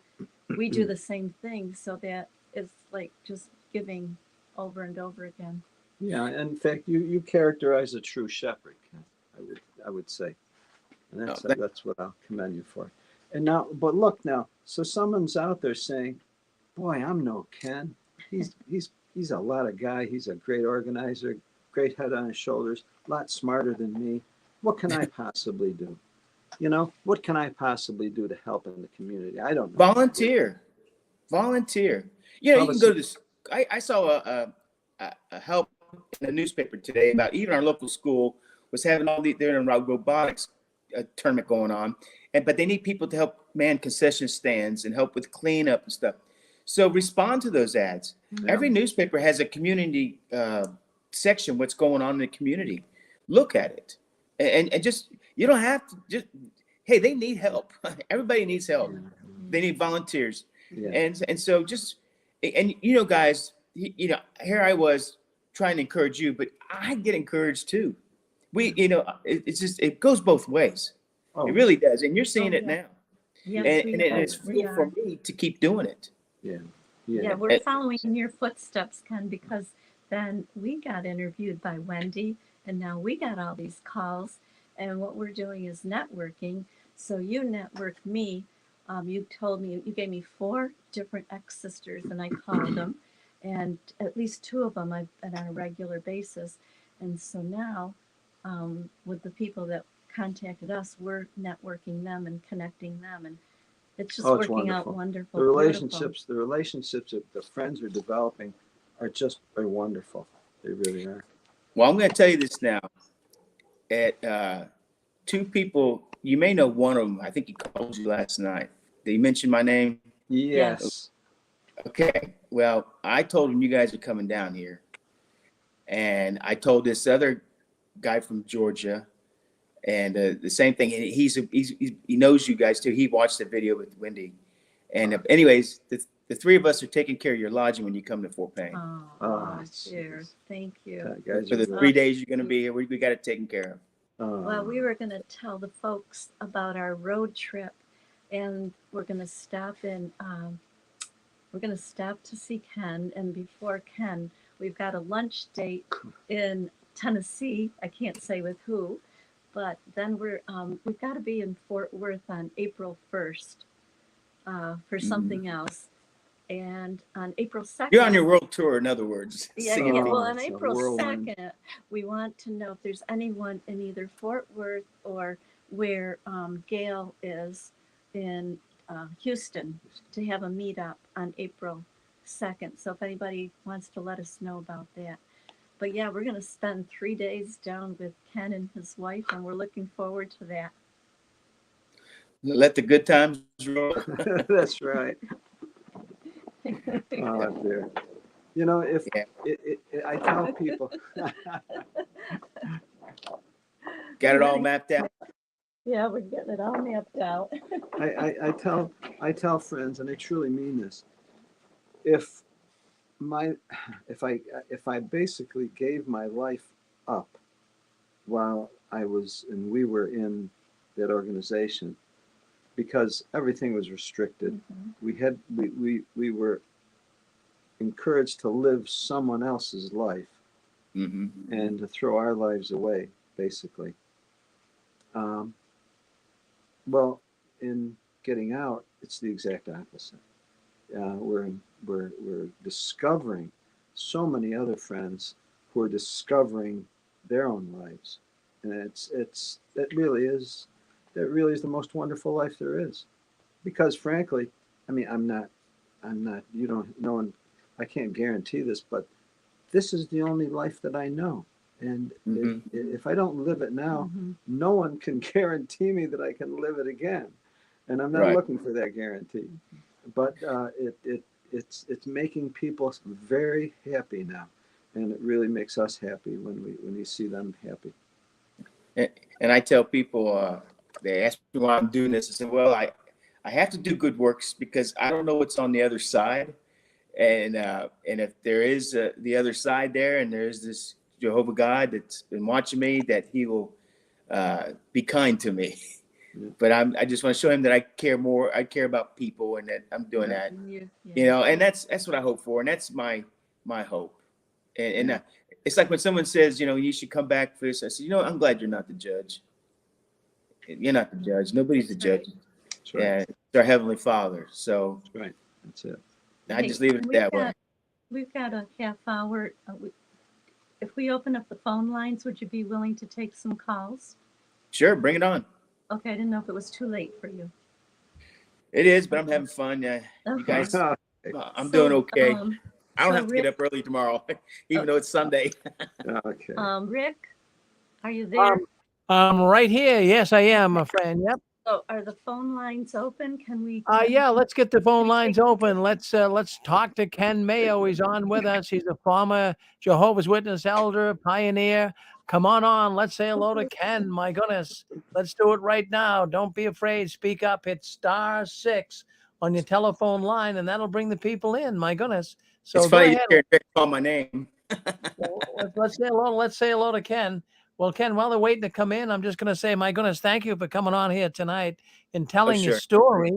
we do the same thing. So that it's like just giving over and over again. Yeah, in fact, you characterize a true shepherd, Ken, I would say. And that's what I'll commend you for. And now, but look now, so someone's out there saying, boy, I'm no Ken. He's a lot of guy. He's a great organizer, great head on his shoulders, a lot smarter than me. What can I possibly do? What can I possibly do to help in the community? I don't know. Volunteer. You can go to this. I saw a help in the newspaper today about even our local school was having they're in a robotics tournament going on, but they need people to help man concession stands and help with cleanup and stuff. So respond to those ads. Yeah. Every newspaper has a community section, what's going on in the community. Look at it. And just, you don't have to just, hey, they need help. Everybody needs help. They need volunteers. Yeah. And so just, and guys, here I was trying to encourage you, but I get encouraged too. It's just, it goes both ways. Oh, It really does. And you're seeing it now. Yes, And it's fuel for me to keep doing it. Yeah, we're following in your footsteps, Ken, because then we got interviewed by Wendy, and now we got all these calls, and what we're doing is networking. So you networked me. You gave me 4 different ex-sisters, and I called them, and at least 2 of them I've been on a regular basis. And so now, with the people that contacted us, we're networking them and connecting them, and it's just working out wonderful. The relationships that the friends are developing are wonderful. They really are. Well, I'm going to tell you this now. At 2 people, you may know one of them. I think he called you last night. Did he mention my name? Yes. Okay. Well, I told him you guys are coming down here. And I told this other guy from Georgia, and the same thing. And he knows you guys too. He watched the video with Wendy. And anyways, the 3 of us are taking care of your lodging when you come to Fort Payne. Oh, dear. Thank you. Guys For the 3 days you're going to be here, we got it taken care of. Well, we were going to tell the folks about our road trip, and we're going to stop to see Ken. And before Ken, we've got a lunch date in Tennessee. I can't say with who, but then we've got to be in Fort Worth on April 1st for something else. And on April 2nd, You're on your world tour, in other words. yeah. Oh, Well, on it's a April whirlwind. 2nd, we want to know if there's anyone in either Fort Worth or where Gail is in Houston to have a meetup on April 2nd. So if anybody wants to let us know about that. But yeah, we're going to spend 3 days down with Ken and his wife, and we're looking forward to that. Let the good times roll. That's right. Oh, dear. If I tell people, Got it all mapped out. Yeah, we're getting it all mapped out. I tell friends, and I truly mean this. If I basically gave my life up while we were in that organization, because everything was restricted. We were encouraged to live someone else's life and to throw our lives away, basically. Well, in getting out, it's the exact opposite. We're discovering so many other friends who are discovering their own lives, and that really is the most wonderful life there is. Because frankly, I mean, I'm not. You don't. No one. I can't guarantee this, but this is the only life that I know. And if I don't live it now, no one can guarantee me that I can live it again. And I'm not looking for that guarantee. But it's making people very happy now, and it really makes us happy when we see them happy. And I tell people, they ask me why I'm doing this. I said, well, I have to do good works because I don't know what's on the other side. And if there is the other side there, and there's this Jehovah God that's been watching me, that he will be kind to me. Yeah. But I just want to show him that I care more. I care about people, and that I'm doing that. You know, and that's what I hope for, and that's my hope. And it's like when someone says, you know, you should come back for this. I said, you know, I'm glad you're not the judge. You're not the judge. Nobody's the judge. That's right. Yeah, it's our Heavenly Father. So that's right. That's it. I just leave it that way. We've got a half hour. If we open up the phone lines, would you be willing to take some calls? Sure, bring it on. Okay, I didn't know if it was too late for you. It is, but I'm having fun. You guys, I'm doing okay. I don't have to get up early tomorrow, even though it's Sunday. Okay. Rick, are you there? I'm right here. Yes, I am, my friend. Yep. So are the phone lines open? Can we? Yeah, let's get the phone lines open. Let's talk to Ken Mayo. He's on with us. He's a former Jehovah's Witness elder, pioneer. Come on. Let's say hello to Ken. My goodness. Let's do it right now. Don't be afraid. Speak up. Hit *6 on your telephone line, and that'll bring the people in. My goodness. So it's funny you call my name. Let's say hello. Let's say hello to Ken. Well, Ken, while they're waiting to come in, I'm just going to say, my goodness, thank you for coming on here tonight and telling your story.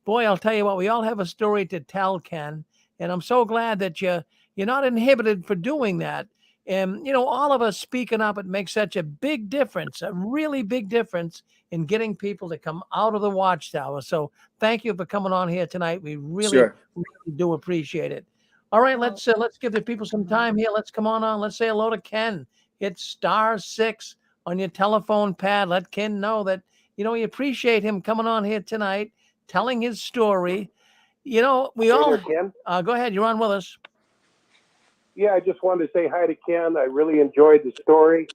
Boy, I'll tell you what, we all have a story to tell, Ken, and I'm so glad that you're not inhibited for doing that. And, you know, all of us speaking up, it makes such a big difference, a really big difference in getting people to come out of the watchtower. So thank you for coming on here tonight. We really do appreciate it. All right, let's give the people some time here. Let's come on. Let's say hello to Ken. Hit *6 on your telephone pad. Let Ken know that, you know, you appreciate him coming on here tonight, telling his story. You know, we all... Ken? Go ahead. You're on with us. Yeah, I just wanted to say hi to Ken. I really enjoyed the story,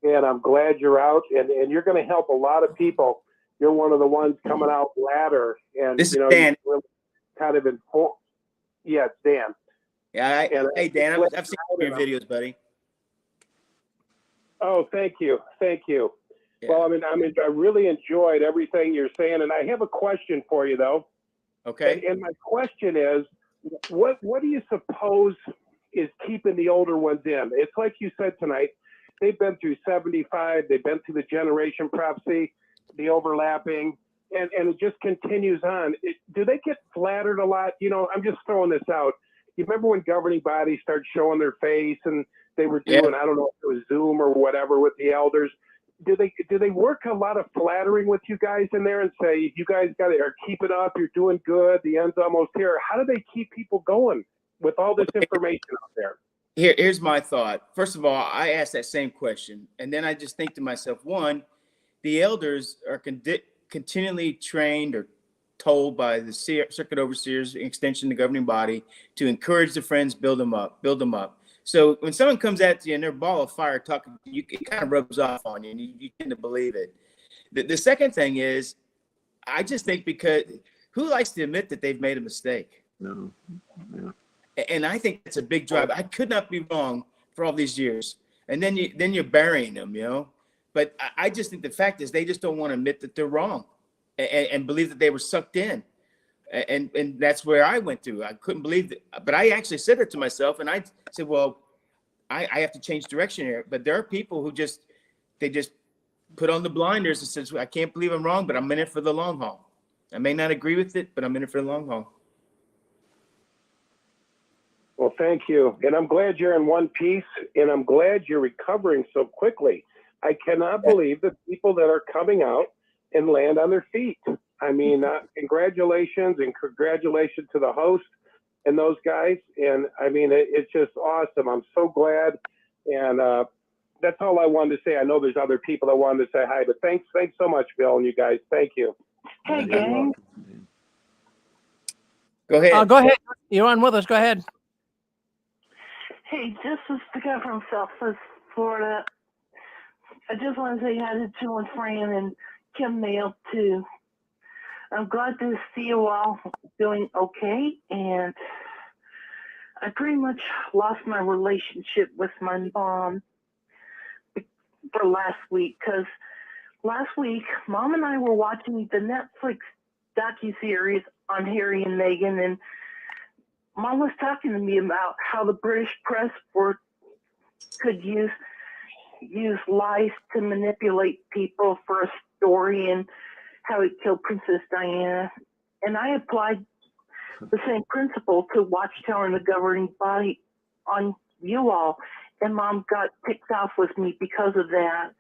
and I'm glad you're out, and you're going to help a lot of people. You're one of the ones coming out latter, and this you know, Dan. Really kind of informed. Yeah, it's Dan. Yeah, hey Dan, I've seen your videos, buddy. Oh, thank you. Yeah. Well, I really enjoyed everything you're saying, and I have a question for you, though. Okay. And my question is, what do you suppose is keeping the older ones in? It's like you said tonight, they've been through 75, they've been through the generation prophecy, the overlapping, and it just continues on. Do they get flattered a lot? You know, I'm just throwing this out. You remember when governing bodies started showing their face and they were doing, I don't know if it was Zoom or whatever with the elders. Do they work a lot of flattering with you guys in there and say, you guys keep it up, you're doing good, the end's almost here? How do they keep people going with all this information out there? Here's my thought. First of all, I asked that same question, and then I just think to myself, one, the elders are continually trained or told by the circuit overseers, extension, the governing body, to encourage the friends, build them up. So when someone comes at you and they're a ball of fire talking to you, it kind of rubs off on you, and you tend to believe it. The second thing is, I just think, because who likes to admit that they've made a mistake? No. Yeah. And I think that's a big drive. I could not be wrong for all these years. And then you're burying them, you know. But I just think the fact is they just don't want to admit that they're wrong. and believed that they were sucked in. And that's where I went through. I couldn't believe it. But I actually said it to myself, and I said, well, I have to change direction here. But there are people who just put on the blinders and says, I can't believe I'm wrong, but I'm in it for the long haul. I may not agree with it, but I'm in it for the long haul. Well, thank you. And I'm glad you're in one piece, and I'm glad you're recovering so quickly. I cannot believe the people that are coming out and land on their feet. I mean, congratulations to the host and those guys. And I mean, it's just awesome. I'm so glad. And that's all I wanted to say. I know there's other people that wanted to say hi, but thanks so much, Bill, and you guys. Thank you. Hey, gang. Go ahead. Go ahead. You're on with us. Go ahead. Hey, this is the guy from Southwest Florida. I just want to say hi to Jill and Fran and Kim Mayo too. I'm glad to see you all doing okay, and I pretty much lost my relationship with my mom for last week, because last week Mom and I were watching the Netflix docuseries on Harry and Meghan, and Mom was talking to me about how the British press could use lies to manipulate people for a story, and how it killed Princess Diana. And I applied the same principle to Watchtower and the governing body on you all. And Mom got ticked off with me because of that.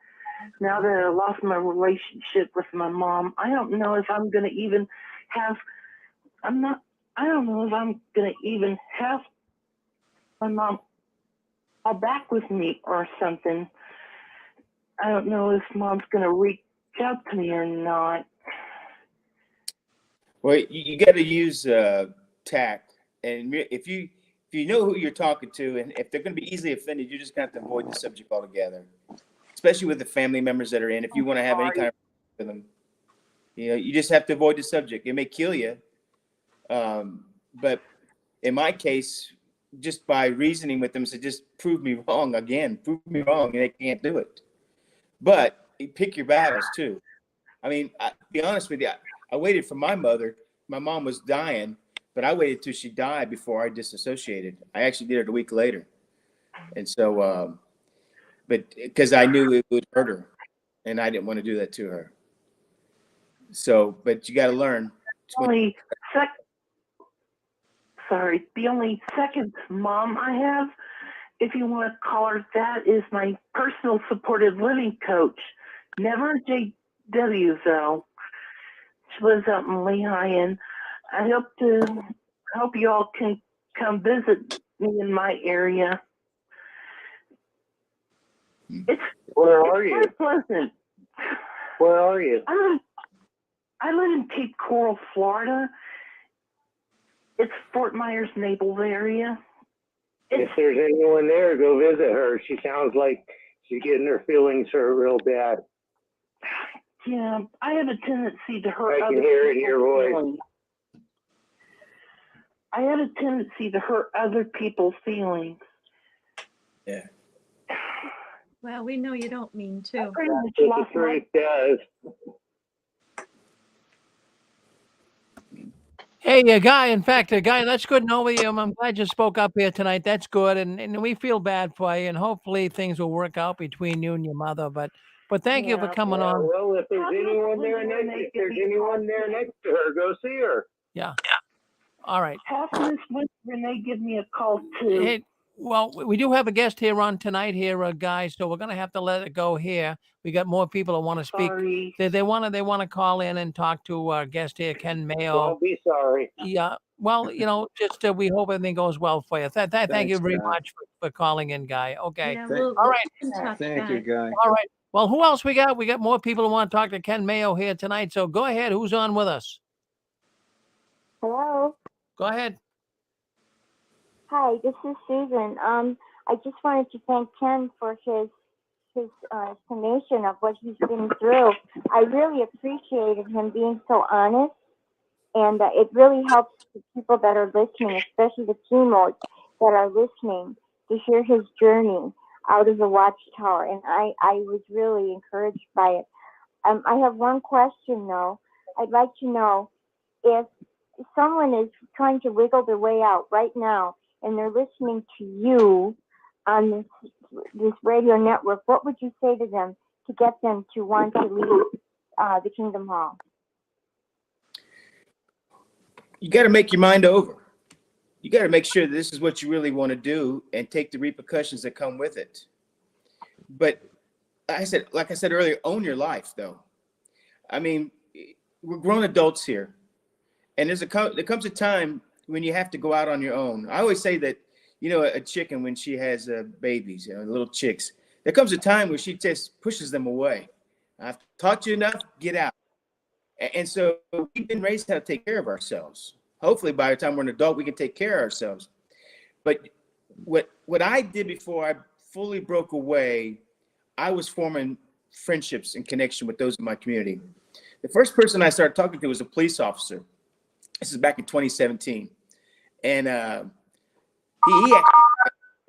Now that I lost my relationship with my mom, I don't know if I'm going to even have my mom all back with me or something. I don't know if Mom's going to reach out to me or not. Well, you got to use tact, and if you know who you're talking to, and if they're going to be easily offended, you just got to avoid the subject altogether. Especially with the family members that are in. If you want to have any kind of with them, you just have to avoid the subject. It may kill you, but in my case, just by reasoning with them, so just prove me wrong again, prove me wrong, and they can't do it. But you pick your battles too. I mean, to be honest with you, I waited for my mother. My mom was dying, but I waited till she died before I disassociated. I actually did it a week later. And so, but because I knew it would hurt her, and I didn't want to do that to her. So, but you got to learn. The only second mom I have, if you want to call her that, is my personal supported living coach. Never JW though. She lives out in Lehigh, and I hope you all can come visit me in my area. Where are you? Quite pleasant. Where are you? I live in Cape Coral, Florida. It's Fort Myers, Naples area. If there's anyone there, go visit her. She sounds like she's getting her feelings hurt real bad. Yeah, I have a tendency to hurt. I can hear it in your voice. Feelings. I have a tendency to hurt other people's feelings. Yeah. Well, we know you don't mean to. That's what the truth does. Hey, Guy, Guy, that's good knowing you. I'm glad you spoke up here tonight. That's good. And we feel bad for you. And hopefully things will work out between you and your mother. But thank you for coming on. Well, if there's anyone there next to her, go see her. Yeah. All right. Have Miss Renee give me a call too. Hey, well, we do have a guest here on tonight here, Guy. So we're going to have to let it go here. We got more people that want to speak. Sorry. They want to call in and talk to our guest here, Ken Mayo. Don't be sorry. Yeah. Well, just we hope everything goes well for you. Thank you very much for calling in, Guy. Okay. Yeah, All right. Thank you, Guy. All right. Well, who else we got? We got more people who want to talk to Ken Mayo here tonight. So go ahead. Who's on with us? Hello. Go ahead. Hi, this is Susan. I just wanted to thank Ken for his summation of what he's been through. I really appreciated him being so honest, and it really helps the people that are listening, especially the keynotes that are listening, to hear his journey out of the Watchtower, and I was really encouraged by it. I have one question though. I'd like to know if someone is trying to wiggle their way out right now and they're listening to you on this radio network, what would you say to them to get them to want to leave the Kingdom Hall? You got to make your mind over. You got to make sure that this is what you really want to do and take the repercussions that come with it. But like I said earlier, own your life, though. I mean, we're grown adults here, and there comes a time when you have to go out on your own. I always say that, you know, a chicken, when she has babies, you know, little chicks, there comes a time where she just pushes them away. I've taught you enough, get out. And so we've been raised how to take care of ourselves. Hopefully by the time we're an adult, we can take care of ourselves. But what I did before I fully broke away, I was forming friendships and connection with those in my community. The first person I started talking to was a police officer. This is back in 2017. And he actually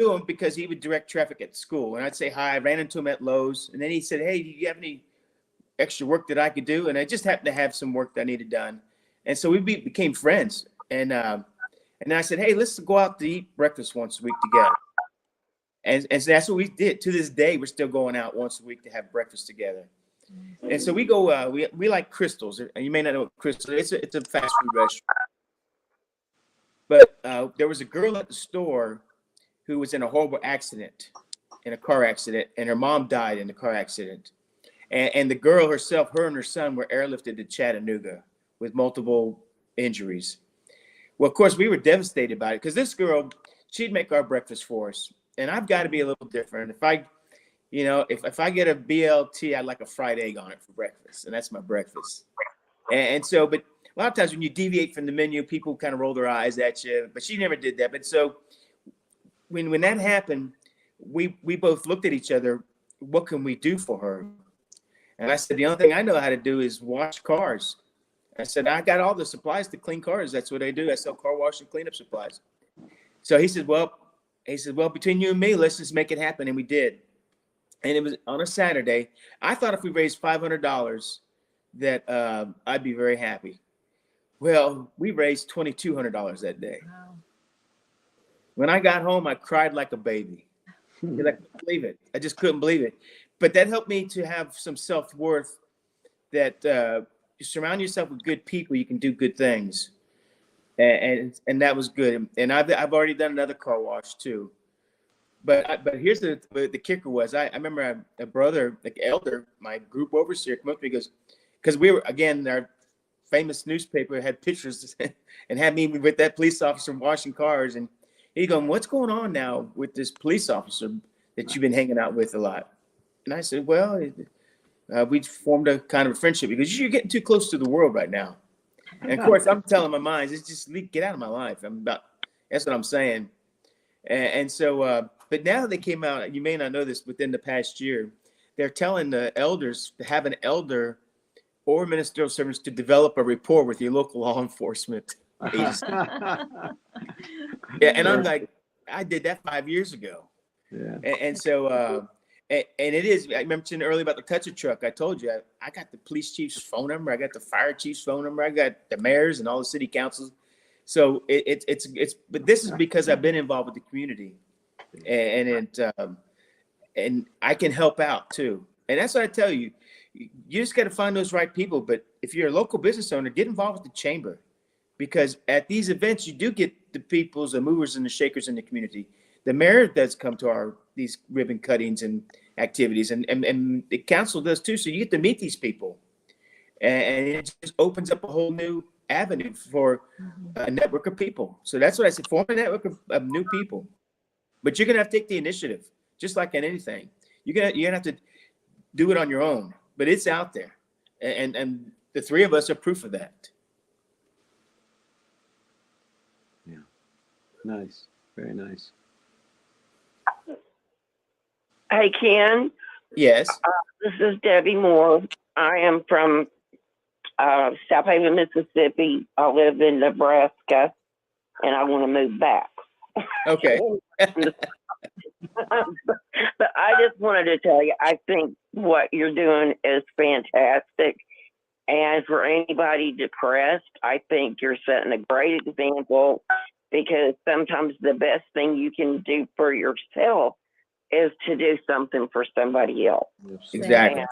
knew him because he would direct traffic at school. And I'd say hi. I ran into him at Lowe's. And then he said, hey, do you have any extra work that I could do? And I just happened to have some work that I needed done. And so we became friends. And then I said, hey, let's go out to eat breakfast once a week together. And so that's what we did. To this day, we're still going out once a week to have breakfast together. And so we go, we like Crystal's. And you may not know what Crystal is. It's a fast food restaurant. But there was a girl at the store who was in a horrible accident, in a car accident, and her mom died in the car accident. And the girl herself, her and her son, were airlifted to Chattanooga with multiple injuries. Well, of course, we were devastated by it because this girl, she'd make our breakfast for us. And I've got to be a little different. If I get a BLT, I'd like a fried egg on it for breakfast. And that's my breakfast. And so, but a lot of times when you deviate from the menu, people kind of roll their eyes at you. But she never did that. But so when that happened, we both looked at each other. What can we do for her? And I said, the only thing I know how to do is wash cars. I said, I got all the supplies to clean cars. That's what I do. I sell car wash and cleanup supplies. So he said, well, between you and me, let's just make it happen. And we did. And it was on a Saturday. I thought if we raised $500 that I'd be very happy. Well, we raised $2,200 that day. Wow. When I got home, I cried like a baby. I couldn't believe it. I just couldn't believe it. But that helped me to have some self-worth that you surround yourself with good people, you can do good things. And that was good. And I've already done another car wash too. But here's the kicker was I remember a brother, like elder, my group overseer, came up to me and goes, because we were, again, our famous newspaper had pictures and had me with that police officer washing cars. And he going, what's going on now with this police officer that you've been hanging out with a lot? And I said, well, we formed a kind of a friendship because you're getting too close to the world right now. And of course, I'm telling my mind, it's just get out of my life. That's what I'm saying. And so, but now they came out, you may not know this, within the past year, they're telling the elders to have an elder or ministerial servants to develop a rapport with your local law enforcement agency. Yeah, and I'm like, I did that 5 years ago. Yeah. And so, and it is, I mentioned earlier about the toucher truck. I told you, I got the police chief's phone number. I got the fire chief's phone number. I got the mayors and all the city councils. So but this is because I've been involved with the community and I can help out too. And that's what I tell you, you just got to find those right people. But if you're a local business owner, get involved with the chamber, because at these events, you do get the peoples, the movers and the shakers in the community. The mayor does come to these ribbon cuttings and activities, and the council does too. So you get to meet these people, and it just opens up a whole new avenue for a network of people. So that's what I said, form a network of new people. But you're gonna have to take the initiative, just like in anything. You're gonna have to do it on your own, but it's out there, and the three of us are proof of that. Yeah, nice, very nice. Hey, Ken. Yes. This is Debbie Moore. I am from South Haven, Mississippi. I live in Nebraska, and I want to move back. Okay. But I just wanted to tell you, I think what you're doing is fantastic. And for anybody depressed, I think you're setting a great example, because sometimes the best thing you can do for yourself is to do something for somebody else. Exactly. And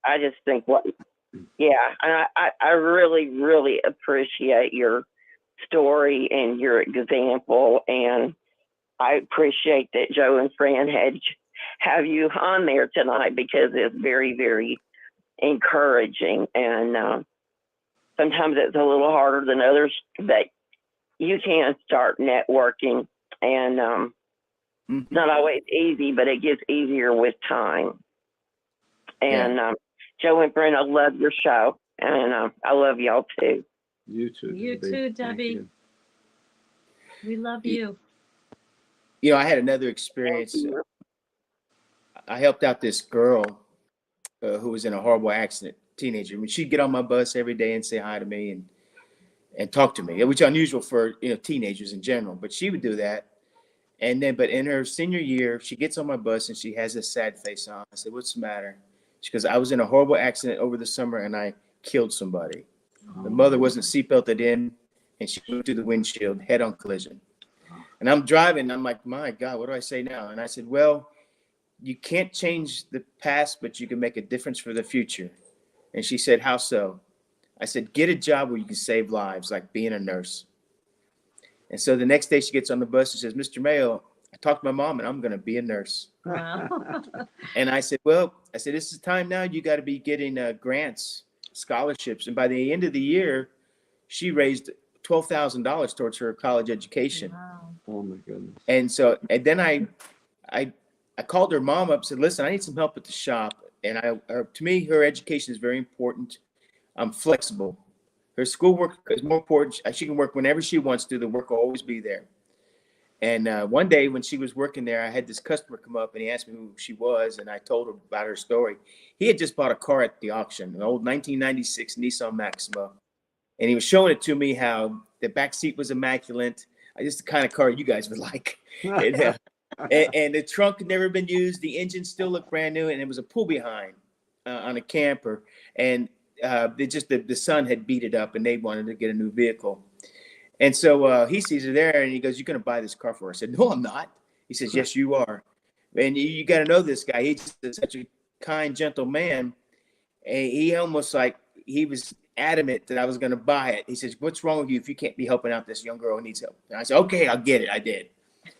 I just think and I really, really appreciate your story and your example. And I appreciate that Joe and Fran have you on there tonight, because it's very, very encouraging. And sometimes it's a little harder than others, but you can start networking. And it's not always easy, but it gets easier with time. And Joe and Fran, I love your show, and I love y'all too. You too. You too, Debbie. We love you. You know, I had another experience. I helped out this girl who was in a horrible accident, teenager. I mean, she'd get on my bus every day and say hi to me and talk to me, which is unusual for, you know, teenagers in general. But she would do that. And then, but in her senior year, she gets on my bus and she has this sad face on. I said, "What's the matter?" She goes, "I was in a horrible accident over the summer and I killed somebody. The mother wasn't seatbelted in and she went through the windshield, head-on collision." And I'm driving and I'm like, "My God, what do I say now?" And I said, "Well, you can't change the past, but you can make a difference for the future." And she said, "How so?" I said, "Get a job where you can save lives, like being a nurse." And so the next day she gets on the bus and says, "Mr. Mayo, I talked to my mom and I'm going to be a nurse." Wow. And I said, "Well," I said, "this is time now. You got to be getting grants, scholarships." And by the end of the year, she raised $12,000 towards her college education. Wow. Oh my goodness. And so, and then I called her mom up and said, "Listen, I need some help at the shop." And to me, her education is very important. I'm flexible. Her schoolwork is more important. She can work whenever she wants to. The work will always be there. And one day when she was working there, I had this customer come up and he asked me who she was. And I told her about her story. He had just bought a car at the auction, an old 1996 Nissan Maxima. And he was showing it to me how the back seat was immaculate. Just the kind of car you guys would like. And the trunk had never been used. The engine still looked brand new. And it was a pull behind on a camper. And the sun had beat it up and they wanted to get a new vehicle. And so he sees her there and he goes, "You're going to buy this car for her?" I said, "No, I'm not." He says, "Yes, you are." And you got to know this guy. He's such a kind, gentle man. And he almost like he was adamant that I was going to buy it. He says, "What's wrong with you if you can't be helping out this young girl who needs help?" And I said, "Okay, I'll get it." I did.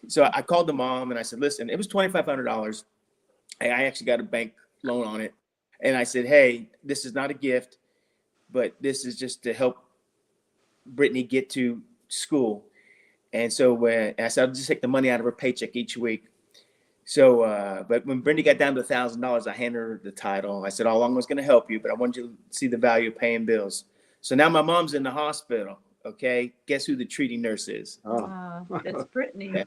So I called the mom and I said, "Listen, it was $2,500. I actually got a bank loan on it." And I said, "Hey, this is not a gift, but this is just to help Brittany get to school." And so when I said, "I'll just take the money out of her paycheck each week." So, but when Brittany got down to $1,000, I handed her the title. I said, "All along I was going to help you, but I want you to see the value of paying bills." So now my mom's in the hospital. Okay. Guess who the treating nurse is? Wow. That's Brittany.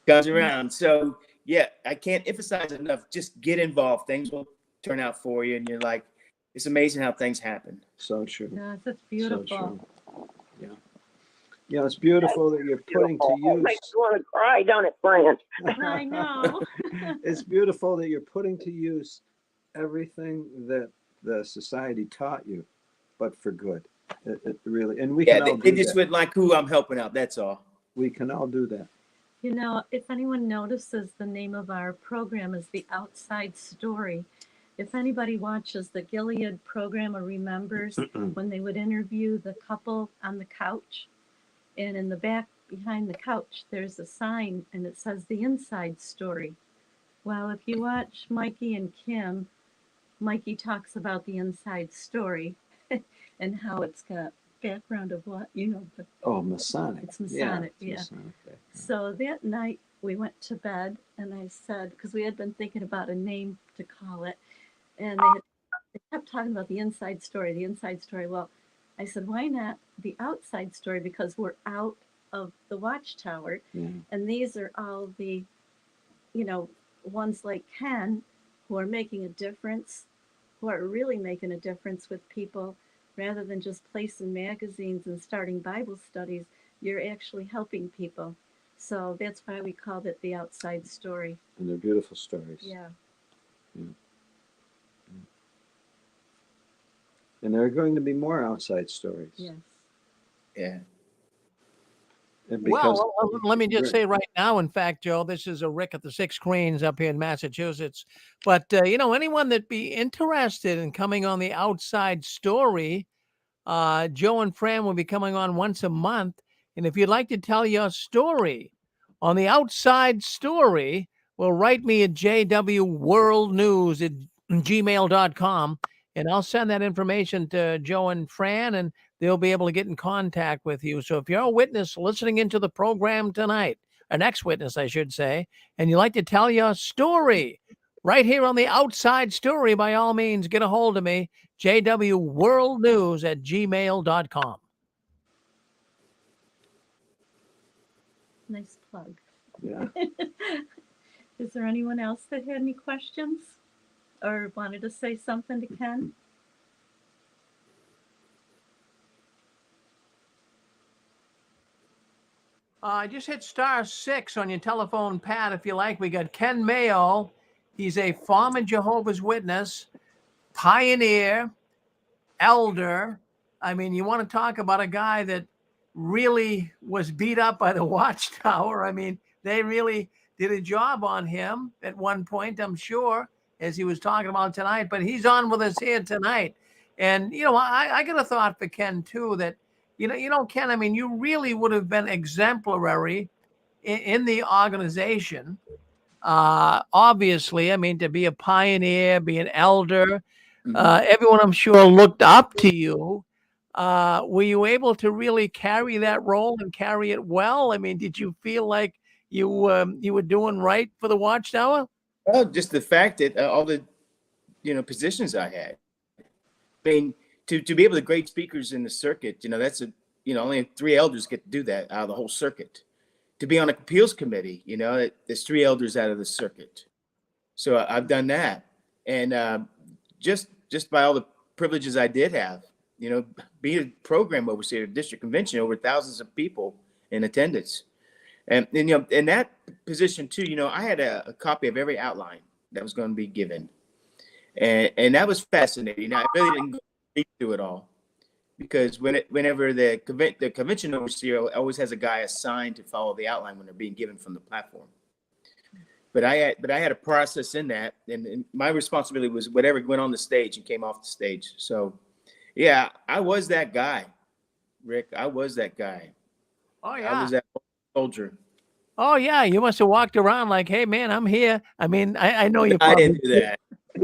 Comes around. So yeah, I can't emphasize enough. Just get involved. Things will turn out for you. And you're like, it's amazing how things happen. So true. Yes, that's beautiful. So true. Yeah. Yeah, it's beautiful that you're putting to use. It makes you want to cry, don't it, Fran? I know. It's beautiful that you're putting to use everything that the society taught you, but for good. It really, and we can all they do just that. went like who I'm helping out. That's all. We can all do that. You know, if anyone notices, the name of our program is The Outside Story. If anybody watches the Gilead program or remembers when they would interview the couple on the couch, and in the back behind the couch, there's a sign and it says The Inside Story. Well, if you watch Mikey and Kim, Mikey talks about the inside story and how it's got background of what, but Oh, Masonic. it's Masonic, it's yeah. Masonic. So that night we went to bed and I said, because we had been thinking about a name to call it, and they kept talking about the inside story, the inside story. Well, I said, why not the outside story? Because we're out of the watchtower, and these are all the, ones like Ken who are making a difference, who are really making a difference with people rather than just placing magazines and starting Bible studies. You're actually helping people. So that's why we called it The Outside Story. And they're beautiful stories. Yeah. And there are going to be more outside stories. Yes. Yeah. And because Well, let me just say right now, in fact, Joe, this is a Rick at the Six Screens up here in Massachusetts. But, anyone that be interested in coming on the outside story, Joe and Fran will be coming on once a month. And if you'd like to tell your story on the outside story, well, write me at jwworldnews@gmail.com, and I'll send that information to Joe and Fran, and they'll be able to get in contact with you. So if you're a witness listening into the program tonight, an ex-witness, I should say, and you'd like to tell your story right here on the outside story, by all means, get a hold of me, jwworldnews@gmail.com. Nice plug. yeah. Is there anyone else that had any questions or wanted to say something to Ken? Just hit *6 on your telephone pad if you like. We got Ken Mayo. He's a former Jehovah's Witness, pioneer, elder. I mean, you want to talk about a guy that really was beat up by the Watchtower. I mean, they really did a job on him at one point, I'm sure, as he was talking about tonight. But he's on with us here tonight. And, I got a thought for Ken, too, that, Ken, I mean, you really would have been exemplary in the organization. Obviously, I mean, to be a pioneer, be an elder, everyone I'm sure looked up to you. Were you able to really carry that role and carry it well? I mean, did you feel like you were doing right for the Watchtower? Well, just the fact that all the positions I had. I mean, to be able to grade speakers in the circuit, that's only 3 elders get to do that out of the whole circuit. To be on a appeals committee, there's 3 elders out of the circuit. So I've done that, and just by all the privileges I did have, being a program overseer at a district convention, over thousands of people in attendance, and in that position too, I had a copy of every outline that was going to be given, and that was fascinating. I really didn't go through it all, because whenever the convention overseer always has a guy assigned to follow the outline when they're being given from the platform. But I had a process in that, and my responsibility was whatever went on the stage and came off the stage. So, yeah, I was that guy, Rick. I was that guy. Oh yeah, I was that soldier. Oh yeah, you must have walked around like, "Hey man, I'm here." I mean, I know you I probably didn't do that.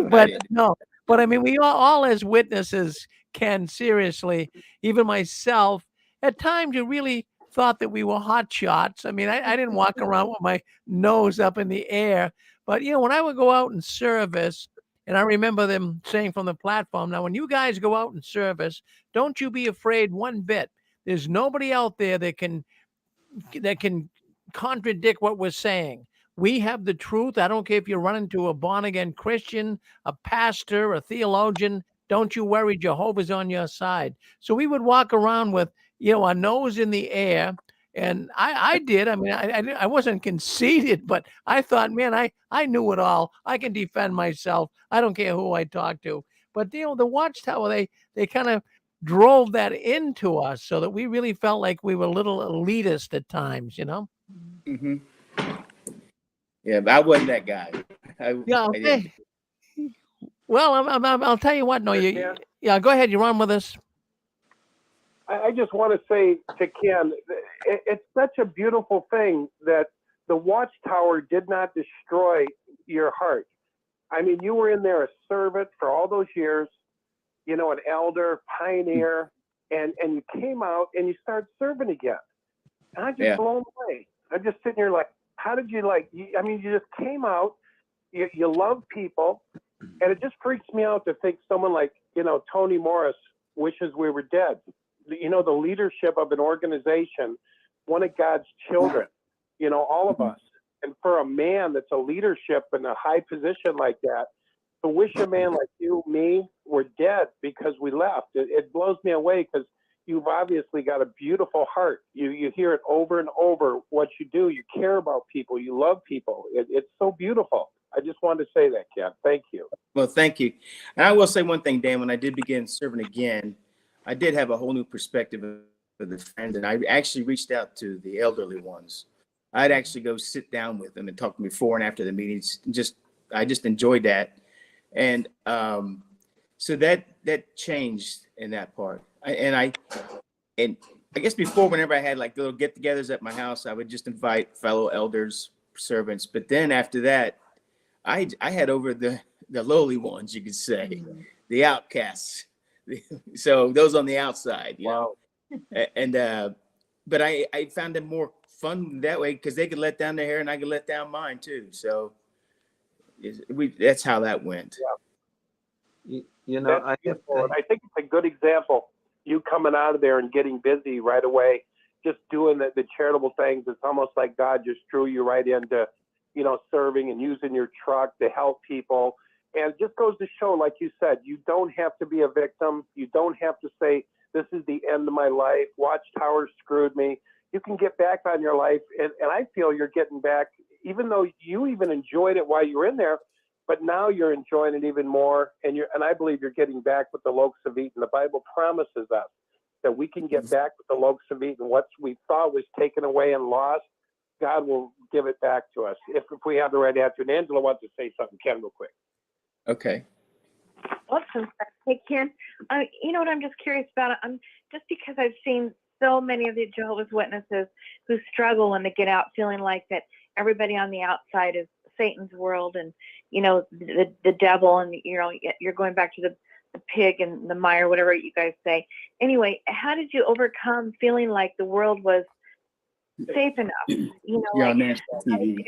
but no, but I mean, we all as witnesses can seriously, even myself, at times you really thought that we were hot shots. I mean, I didn't walk around with my nose up in the air, but when I would go out in service, and I remember them saying from the platform, now when you guys go out in service, don't you be afraid one bit. There's nobody out there that can contradict what we're saying. We have the truth. I don't care if you run into a born-again Christian, a pastor, a theologian. Don't you worry, Jehovah's on your side. So we would walk around with, our nose in the air. And I did. I mean, I wasn't conceited, but I thought, man, I knew it all. I can defend myself. I don't care who I talk to. But, the Watchtower, they kind of drove that into us so that we really felt like we were a little elitist at times, Mm-hmm. Yeah, but I wasn't that guy. Yeah. Okay. Well, I'll tell you what. No, yeah. Go ahead. You're on with us. I just want to say to Ken, it's such a beautiful thing that the Watchtower did not destroy your heart. I mean, you were in there a servant for all those years, an elder, pioneer, and you came out and you started serving again. And I'm just blown away. I'm just sitting here like, how did you you just came out, you love people, and it just freaks me out to think someone like, Toni Morris wishes we were dead. The leadership of an organization, one of God's children, all of us. And for a man that's a leadership in a high position like that, to wish a man like you, me, were dead because we left, it blows me away, because you've obviously got a beautiful heart. You hear it over and over, what you do. You care about people. You love people. It's so beautiful. I just wanted to say that, Ken. Thank you. Well, thank you. And I will say one thing, Dan, when I did begin serving again, I did have a whole new perspective of the friend, and I actually reached out to the elderly ones. I'd actually go sit down with them and talk to them before and after the meetings. I just enjoyed that. And so that changed in that part. And I guess before, whenever I had like little get-togethers at my house, I would just invite fellow elders, servants. But then after that, I had over the lowly ones, you could say, the outcasts. So those on the outside, you know. And but I found it more fun that way because they could let down their hair and I could let down mine too. So that's how that went. You know, I think it's a good example. You coming out of there and getting busy right away, just doing the charitable things. It's almost like God just drew you right into, you know, serving and using your truck to help people. And it just goes to show, like you said, you don't have to be a victim. You don't have to say, this is the end of my life. Watchtower screwed me. You can get back on your life. And I feel you're getting back, even though you even enjoyed it while you were in there, but now you're enjoying it even more. And I believe you're getting back with the loaves of Eden. The Bible promises us that we can get back with the loaves of Eden. What we thought was taken away and lost, God will give it back to us if we have the right attitude. And Angela wants to say something. Ken, real quick. Okay. Awesome. Hey, Ken, you know what I'm just curious about? Just because I've seen so many of the Jehovah's Witnesses who struggle when they get out, feeling like that everybody on the outside is Satan's world and, you know, the devil, and, you know, you're going back to the pig and the mire, whatever you guys say. Anyway, how did you overcome feeling like the world was safe enough? You know, You're like, on national TV.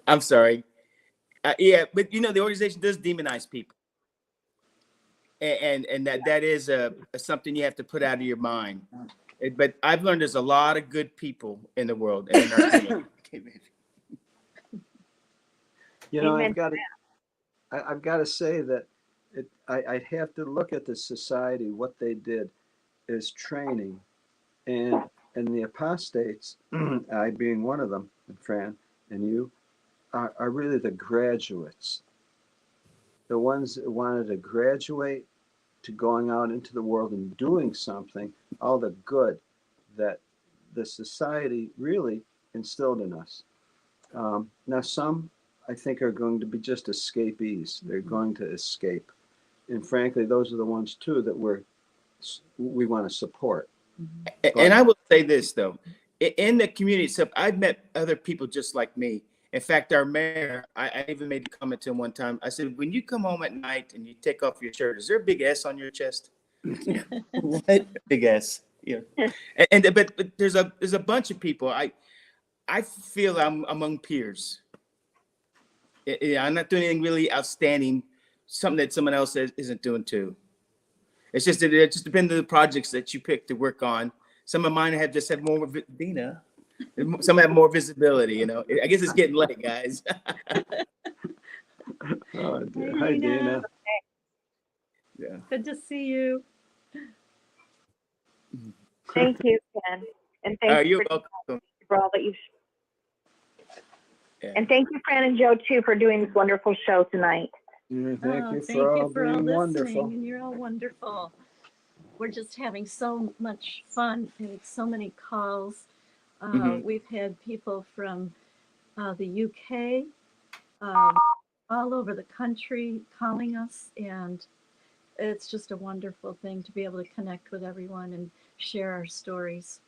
I'm sorry. Yeah, but you know, the organization does demonize people. And that is something you have to put out of your mind. But I've learned there's a lot of good people in the world. And in our community. You know, I've got to say that I'd have to look at the society. What they did is training, and the apostates, I being one of them, and Fran and you, are really the graduates, the ones that wanted to graduate to going out into the world and doing something, all the good that the society really instilled in us. Now, some I think are going to be just escapees. They're going to escape. And frankly, those are the ones too that we want to support. And I will say this though, in the community itself, I've met other people just like me. In fact, our mayor, I even made a comment to him one time. I said, when you come home at night and you take off your shirt, is there a big S on your chest? What? Big S. Yeah. But there's a bunch of people. I feel I'm among peers. I'm not doing anything really outstanding, something that someone else isn't doing too. It's just that it just depends on the projects that you pick to work on. Some of mine have just had more Dina. Some have more visibility, you know. I guess it's getting late, guys. Oh, dear. Hi, Dina. Yeah. Good to see you. Thank you, Ken. And thank you You're welcome. for all that you've. Yeah. And thank you, Fran and Joe, too, for doing this wonderful show tonight. Thank you for all being wonderful. And you're all wonderful. We're just having so much fun and so many calls. We've had people from the UK, all over the country calling us, and it's just a wonderful thing to be able to connect with everyone and share our stories.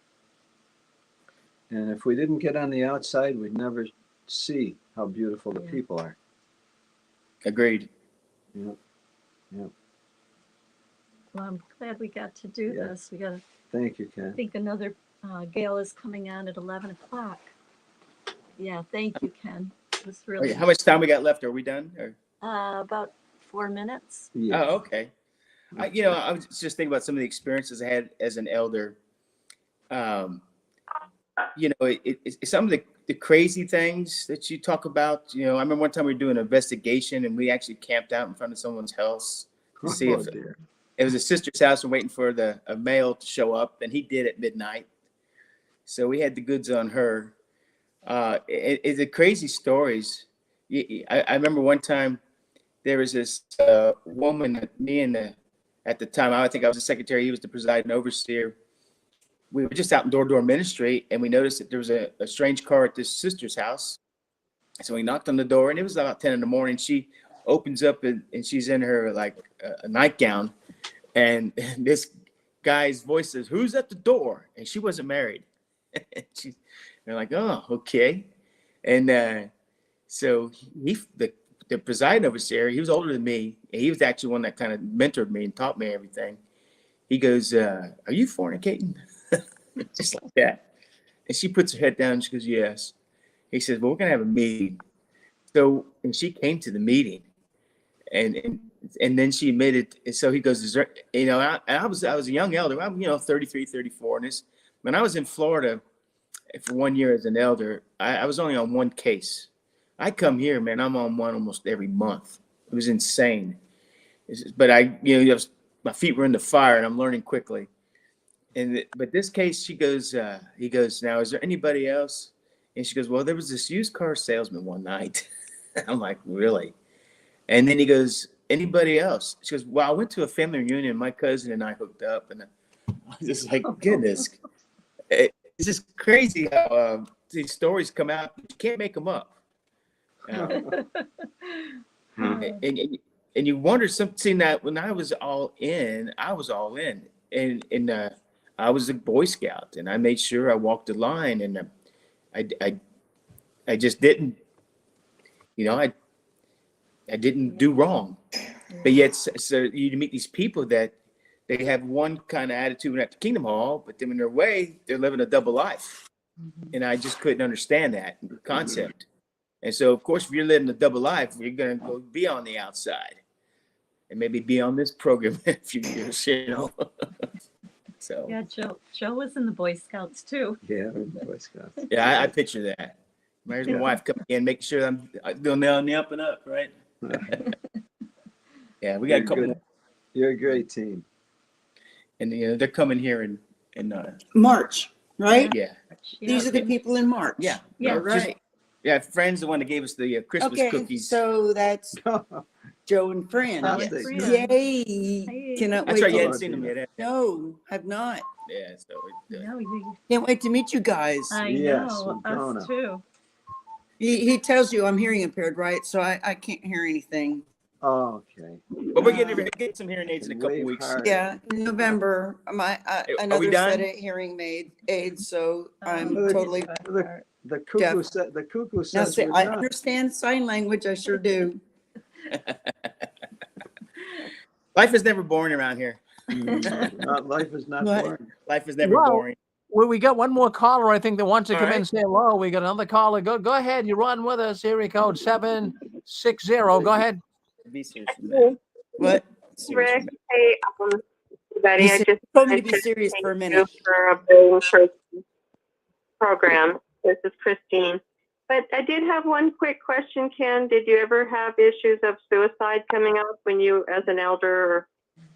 And if we didn't get on the outside, we'd never see how beautiful the people are. Agreed. Yeah. Well, I'm glad we got to do this. We got to. Thank you, Ken. I think another gale is coming on at 11 o'clock. Yeah, thank you, Ken. It was really. How much time we got left? Are we done? Or? About 4 minutes. Yeah. Oh, okay. You know, I was just thinking about some of the experiences I had as an elder. You know, it's some of the crazy things that you talk about. You know, I remember one time we were doing an investigation and we actually camped out in front of someone's house to see if it was a sister's house and waiting for a male to show up, and he did at midnight. So we had the goods on her. It's the crazy stories. I remember one time there was this woman that me and at the time, I think I was the secretary, he was the presiding overseer. We were just out in door-to-door ministry, and we noticed that there was a strange car at this sister's house. So we knocked on the door, and it was about 10 in the morning. She opens up, and she's in her like a nightgown, and this guy's voice says, "Who's at the door?" And she wasn't married. They're like, "Oh, okay." And so the presiding overseer, he was older than me, and he was actually one that kind of mentored me and taught me everything. He goes, "Are you fornicating?" Just like that. And she puts her head down. And she goes, "Yes." He says, "Well, we're gonna have a meeting." So, and she came to the meeting, and then she admitted. And so he goes, "Is there?" I was a young elder. I'm 33, 34, and this when I was in Florida for 1 year as an elder, I was only on one case. I come here, man, I'm on one almost every month. It was insane. But my feet were in the fire, and I'm learning quickly. But this case, he goes, "Now, is there anybody else?" And she goes, "Well, there was this used car salesman one night." I'm like, "Really?" And then he goes, "Anybody else?" She goes, "Well, I went to a family reunion. My cousin and I hooked up." And I was just like, goodness. It's just crazy how these stories come out. You can't make them up. And you wonder something that when I was all in, I was all in. And I was a Boy Scout, and I made sure I walked the line, and I just didn't, I didn't do wrong. But yet, so you meet these people that they have one kind of attitude at the Kingdom Hall, but then in their way, they're living a double life. And I just couldn't understand that concept. And so, of course, if you're living a double life, you're going to go be on the outside and maybe be on this program in a few years, So. Yeah, Joe was in the Boy Scouts too. Yeah, Boy Scouts. Yeah, I picture that. There's my wife coming in, making sure I'm doing on the up and up, right? Yeah, we got a couple more. You're a great team. And they're coming here in March, right? Yeah. These are the people in March. Yeah. All right. Yeah, Friend's the one that gave us the Christmas cookies. So that's Joe and Fran. Fantastic. Yay. Hey. Cannot That's wait. right, you to- hadn't seen them yet. No, have not. Yeah, so No, Can't wait to meet you guys. I Yes, know, we're us gonna. too. He tells you I'm hearing impaired, right? So I can't hear anything. Oh, okay. but we're getting ready to get some hearing aids in a couple Wave weeks. hard. Yeah, in November, another done? set of hearing aids. So I'm Oh, totally. The cuckoo said. The cuckoo Now, says see, we're I done. understand sign language. I sure do. Life is never boring around here. Life is not What? boring. Life is never Well, boring. We got one more caller, I think, that wants to All come in right. and say hello. We got another caller. Go ahead. You're on with us. Area code 760. Go ahead. Be serious from that. What? Rick, hey, everybody, I just Told me to wanted be to serious thank for a you minute. for a brilliant person program. This is Christine. But I did have one quick question, Ken. Did you ever have issues of suicide coming up when you, as an elder, or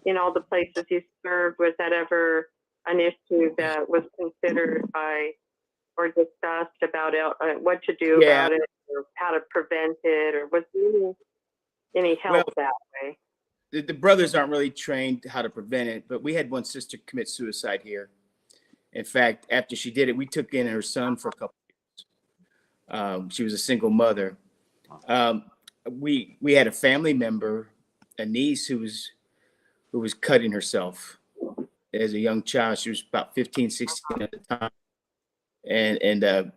in all the places you served, was that ever an issue that was considered by or discussed about what to do about it, or how to prevent it, or was there any help that way? The brothers aren't really trained how to prevent it, but we had one sister commit suicide here. In fact, after she did it, we took in her son for a couple of years. She was a single mother. We had a family member, a niece who was cutting herself as a young child. She was about 15, 16 at the time. And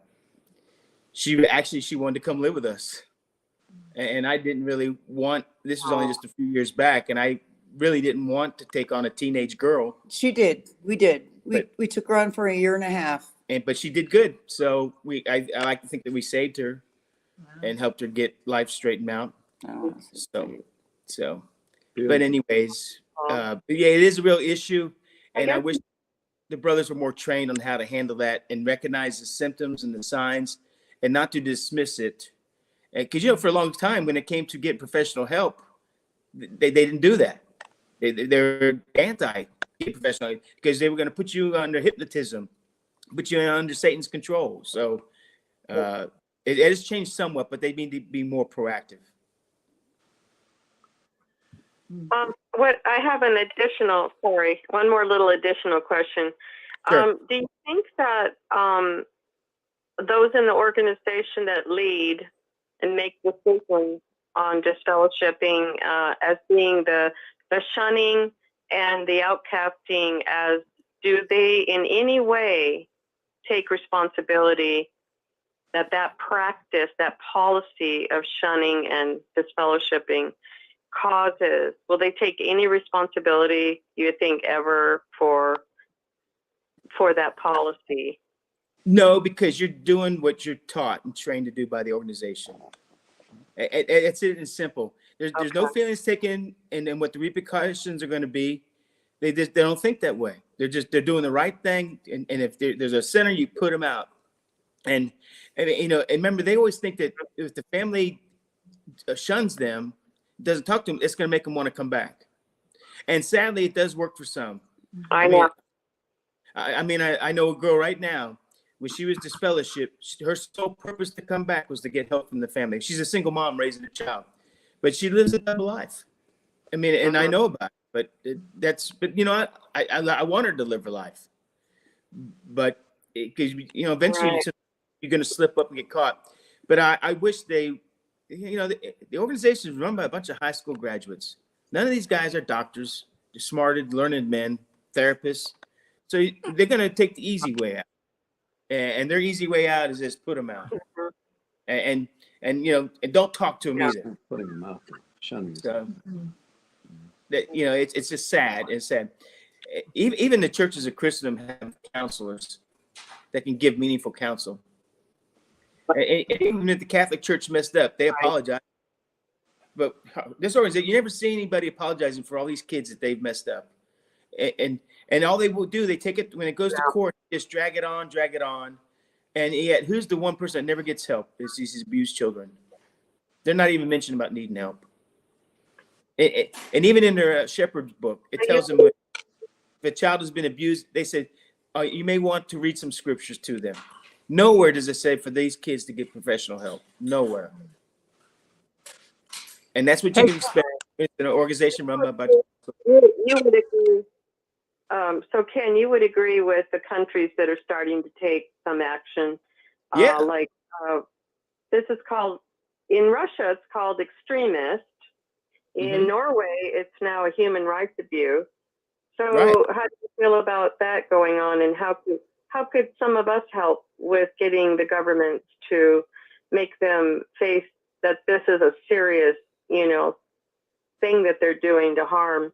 she wanted to come live with us. And I didn't really want, this was only just a few years back, and I really didn't want to take on a teenage girl. She did. We did. We took her on for a year and a half. But she did good. So I like to think that we saved her and helped her get life straightened out. Oh, So, but anyways, but yeah, it is a real issue. And I wish the brothers were more trained on how to handle that and recognize the symptoms and the signs and not to dismiss it. Because, for a long time, when it came to getting professional help, they didn't do that. They're anti-professional because they were going to put you under hypnotism, put you under Satan's control. So it has changed somewhat, but they need to be more proactive. What I have one more little additional question. Sure. Do you think that those in the organization that lead and make decisions on disfellowshipping as being the shunning and the outcasting, do they in any way take responsibility that practice, that policy of shunning and disfellowshipping causes? Will they take any responsibility, you think, ever for that policy? No, because you're doing what you're taught and trained to do by the organization. It's it and simple. There's no feelings taken, and then what the repercussions are going to be. They don't think that way. They're doing the right thing, and if there's a sinner, you put them out. And and remember, they always think that if the family shuns them, doesn't talk to them, it's going to make them want to come back. And sadly, it does work for some. I know. I know a girl right now. When she was disfellowship, her sole purpose to come back was to get help from the family. She's a single mom raising a child, but she lives a double life. I mean, and I know about it, but I want her to live her life. But because eventually you're going to slip up and get caught. But I wish the organization is run by a bunch of high school graduates. None of these guys are doctors. They're smart, learned men, therapists. So they're going to take the easy way out. And their easy way out is just put them out, and don't talk to them either. Putting them out, shunning. So, it's just sad. It's sad. Even the churches of Christendom have counselors that can give meaningful counsel. And even if the Catholic Church messed up, they apologize. But this organization, you never see anybody apologizing for all these kids that they've messed up. And all they will do, they take it when it goes to court, just drag it on. And yet, who's the one person that never gets help? It's these abused children. They're not even mentioned about needing help. And even in their shepherd's book, it tells them if a child has been abused, they said, you may want to read some scriptures to them. Nowhere does it say for these kids to get professional help. Nowhere. And that's what you can expect in an organization run by a bunch of You would agree. So Ken, you would agree with the countries that are starting to take some action? Yeah. This is called, in Russia, it's called extremist. In Norway, it's now a human rights abuse. So how do you feel about that going on, and how could some of us help with getting the government to make them face that this is a serious, thing that they're doing to harm,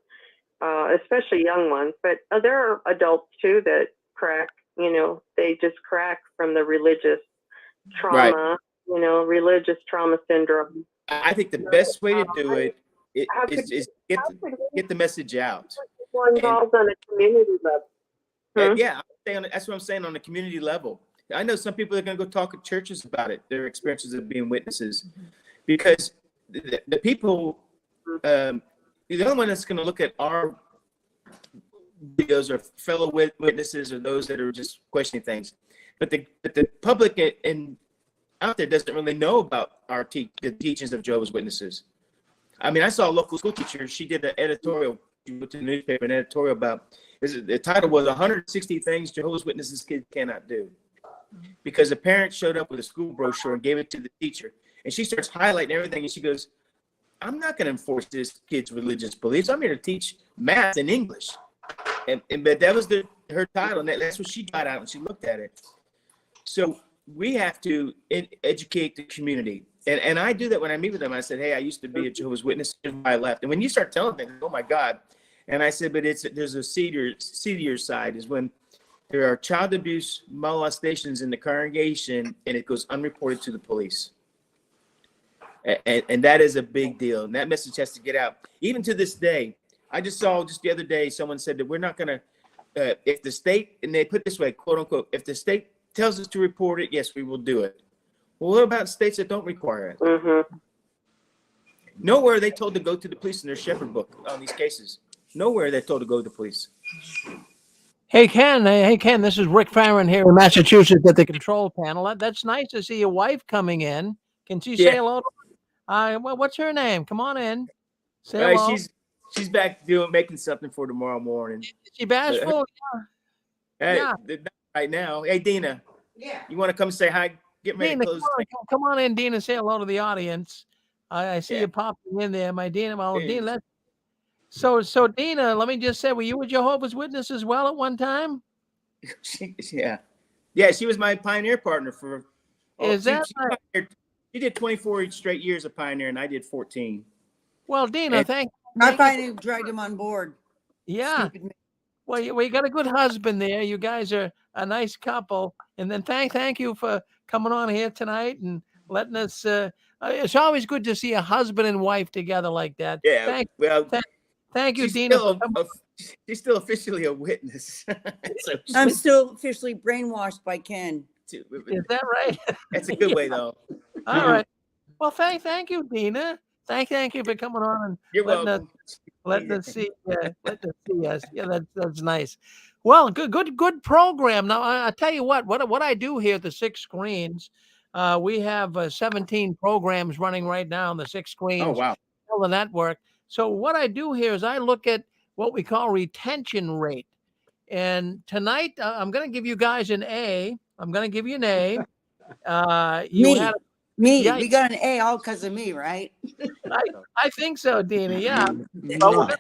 especially young ones, but there are adults too that crack, they just crack from the religious trauma, religious trauma syndrome. I think the best way to do it is get the message out. More involved on a community level. Yeah, that's what I'm saying, on the community level. I know some people are going to go talk at churches about it, their experiences of being witnesses, because the people, the only one that's going to look at our videos are fellow witnesses or those that are just questioning things. But the public and out there doesn't really know about the teachings of Jehovah's Witnesses. I mean, I saw a local school teacher. She did an editorial. She went to the newspaper, an editorial about. The title was 160 Things Jehovah's Witnesses Kids Cannot Do, because a parent showed up with a school brochure and gave it to the teacher, and she starts highlighting everything, and she goes, "I'm not going to enforce this kid's religious beliefs. I'm here to teach math and English." But that was her title, and that's what she got out when she looked at it. So we have to educate the community. And I do that when I meet with them. I said, "Hey, I used to be a Jehovah's Witness, and I left." And when you start telling them, "Oh my God," and I said, "But there's a seedier side, is when there are child abuse molestations in the congregation, and it goes unreported to the police." And that is a big deal. And that message has to get out. Even to this day, I just saw just the other day, someone said that we're not going to, if the state, and they put it this way, quote unquote, if the state tells us to report it, yes, we will do it. Well, what about states that don't require it? Nowhere are they told to go to the police in their shepherd book on these cases. Nowhere are they told to go to the police. Hey Ken, this is Rick Farron here in Massachusetts at the control panel. That's nice to see your wife coming in. Can she say Yeah. hello? What's her name? Come on in. Say Uh, hello. she's she's back making something for tomorrow morning. Is she But bashful? hey, Yeah. not right now. Hey, Dina, Yeah. you want to come say hi? Get ready to Dina, close the thing. come on in, Dina. Say hello to the audience. I see Yeah. you popping in there, my Dina. Well, Hey, Dina, so Dina, let me just say, were you a Jehovah's Witness as well at one time? yeah. Yeah, she was my pioneer partner for. Oh, Is that right? she did 24 straight years of pioneer, and I did 14. Well, Dina, And thank I you. finally dragged him on board. Yeah. Stupid me. Well, you got a good husband there. You guys are a nice couple. And then thank you for coming on here tonight and letting us. It's always good to see a husband and wife together like that. yeah, Thank, well, thank, thank you, she's Dina, for still coming. she's still officially a witness. So I'm still officially brainwashed by Ken. Is that right? that's a good way, though. All right. Well, thank you, Dina. Thank you for coming on and You're letting us. welcome. Let us see us. Yeah, that's nice. Well, good program. Now I tell you what I do here at the six screens. We have 17 programs running right now on the six Oh, screens wow. on the network. So what I do here is I look at what we call retention rate. And tonight I'm going to give you guys an A. I'm going to give you an A. You had Me. yeah, We got an A all because of me, right? I think so, Dina. Yeah, but Mwah.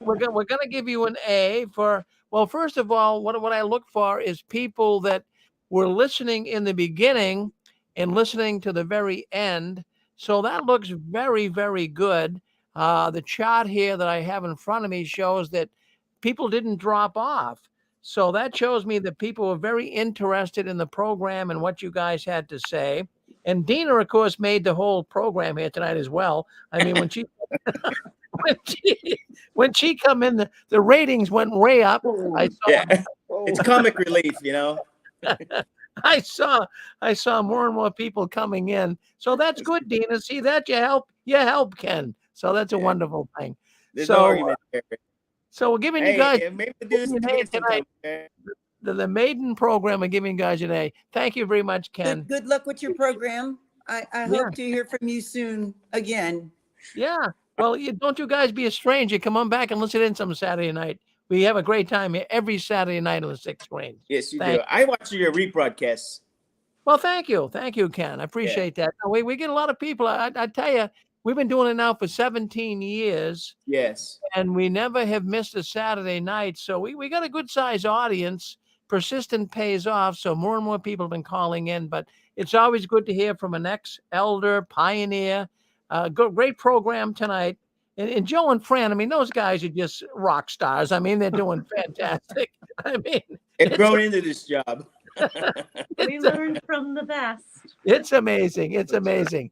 we're gonna give you an A for, well, first of all, what I look for is people that were listening in the beginning and listening to the very end. So that looks very, very good. The chart here that I have in front of me shows that people didn't drop off. So that shows me that people were very interested in the program and what you guys had to say. And Dina, of course, made the whole program here tonight as well. I mean, when she when she when she come in, the ratings went way up. I Yeah, saw it's comic relief, you know. I saw more and more people coming in. So that's good, Dina. See that you help Ken. So that's a Yeah, wonderful thing. there's no So argument there. so we're giving you Hey, guys maybe we'll do this an A again tonight. sometime. Okay? The maiden program are giving you guys an A. Thank you very much, Ken. Good luck with your program. I Yeah. hope to hear from you soon again. Yeah. Well, don't you guys be a stranger. Come on back and listen in some Saturday night. We have a great time here every Saturday night on the six screens. Yes, you Thank do. I watch your rebroadcasts. Well, thank you, Ken. I appreciate that. No, we get a lot of people. I tell you, we've been doing it now for 17 years, Yes. and we never have missed a Saturday night. So we got a good size audience. Persistent pays off. So more and more people have been calling in. But it's always good to hear from an ex-elder, pioneer. Great program tonight. And Joe and Fran, I mean, those guys are just rock stars. I mean, they're doing fantastic. I mean, They've grown into this job. We learn from the best. It's amazing. It's amazing.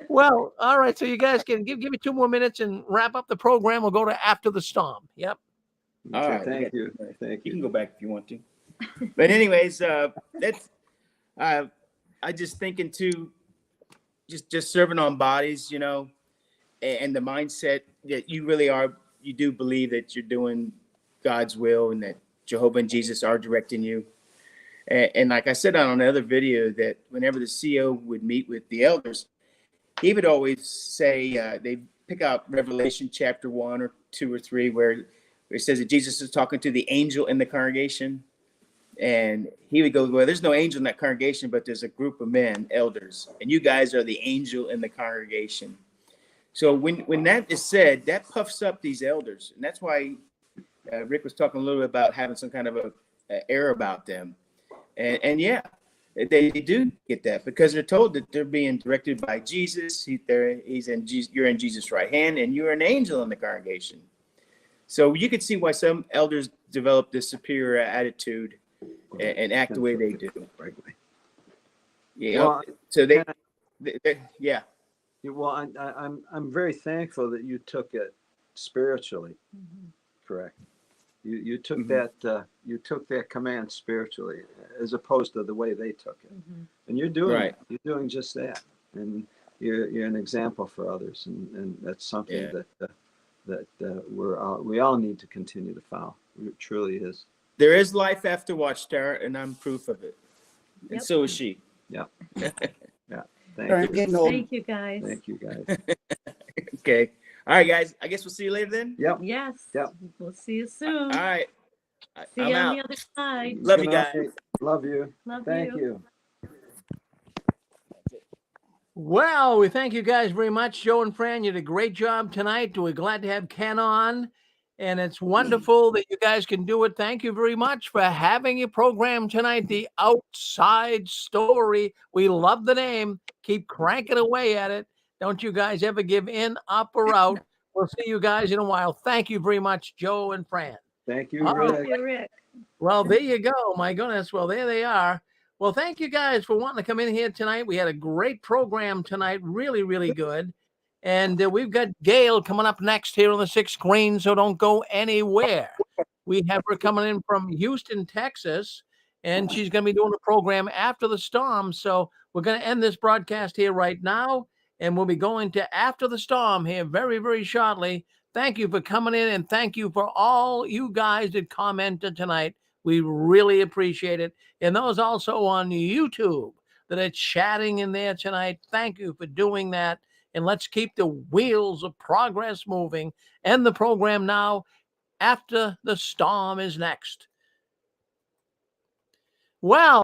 Well, all right. So you guys can give me 2 more minutes and wrap up the program. We'll go to after the storm. Yep. All Okay, right. thank you. Thank You you. can go back if you want to. But anyways, that's I just thinking too, just serving on bodies, you know, and the mindset that you do believe that you're doing God's will and that Jehovah and Jesus are directing you. And like I said on another video, that whenever the CEO would meet with the elders, he would always say they pick out Revelation chapter 1 or 2 or 3, where it says that Jesus is talking to the angel in the congregation. And he would go, well, there's no angel in that congregation, but there's a group of men, elders, and you guys are the angel in the congregation. So when that is said, that puffs up these elders. And that's why Rick was talking a little bit about having some kind of a air about them. And yeah, they do get that because they're told that they're being directed by Jesus. You're in Jesus' right hand, and you're an angel in the congregation. So you could see why some elders develop this superior attitude and act the way they do. Yeah. Well, So yeah. Well, I'm very thankful that you took it spiritually. Correct. You took that command spiritually, as opposed to the way they took it. And you're doing Right. you're doing just that, and you're an example for others, and that's something that we all need to continue to follow. It truly is. There is life after Watchtower, and I'm proof of it. And Yep. so is she. Yeah. Yeah. Sorry, I'm Thank you. getting old. Thank you, guys. Thank you, guys. Okay. All right, guys. I guess we'll see you later then. Yep. Yes. Yep. We'll see you All soon. right. See I'm you on out. the other side. Love Good you guys. night. Love you. Love Thank you. you. Well, we thank you guys very much. Joe and Fran, you did a great job tonight. We're glad to have Ken on. And it's wonderful that you guys can do it. Thank you very much for having your program tonight, The Outside Story. We love the name. Keep cranking away at it. Don't you guys ever give in, up, or out. We'll see you guys in a while. Thank you very much, Joe and Fran. Thank you, All Rick. Thank you, Rick. Well, there you go. My goodness. Well, there they are. Well, thank you guys for wanting to come in here tonight. We had a great program tonight. Really, really good. And we've got Gail coming up next here on the 6th screen, so don't go anywhere. We have her coming in from Houston, Texas, and she's going to be doing a program after the storm. So we're going to end this broadcast here right now, and we'll be going to After the Storm here very, very shortly. Thank you for coming in, and thank you for all you guys that commented tonight. We really appreciate it. And those also on YouTube that are chatting in there tonight, thank you for doing that. And let's keep the wheels of progress moving. End the program now. After the Storm is next. Well,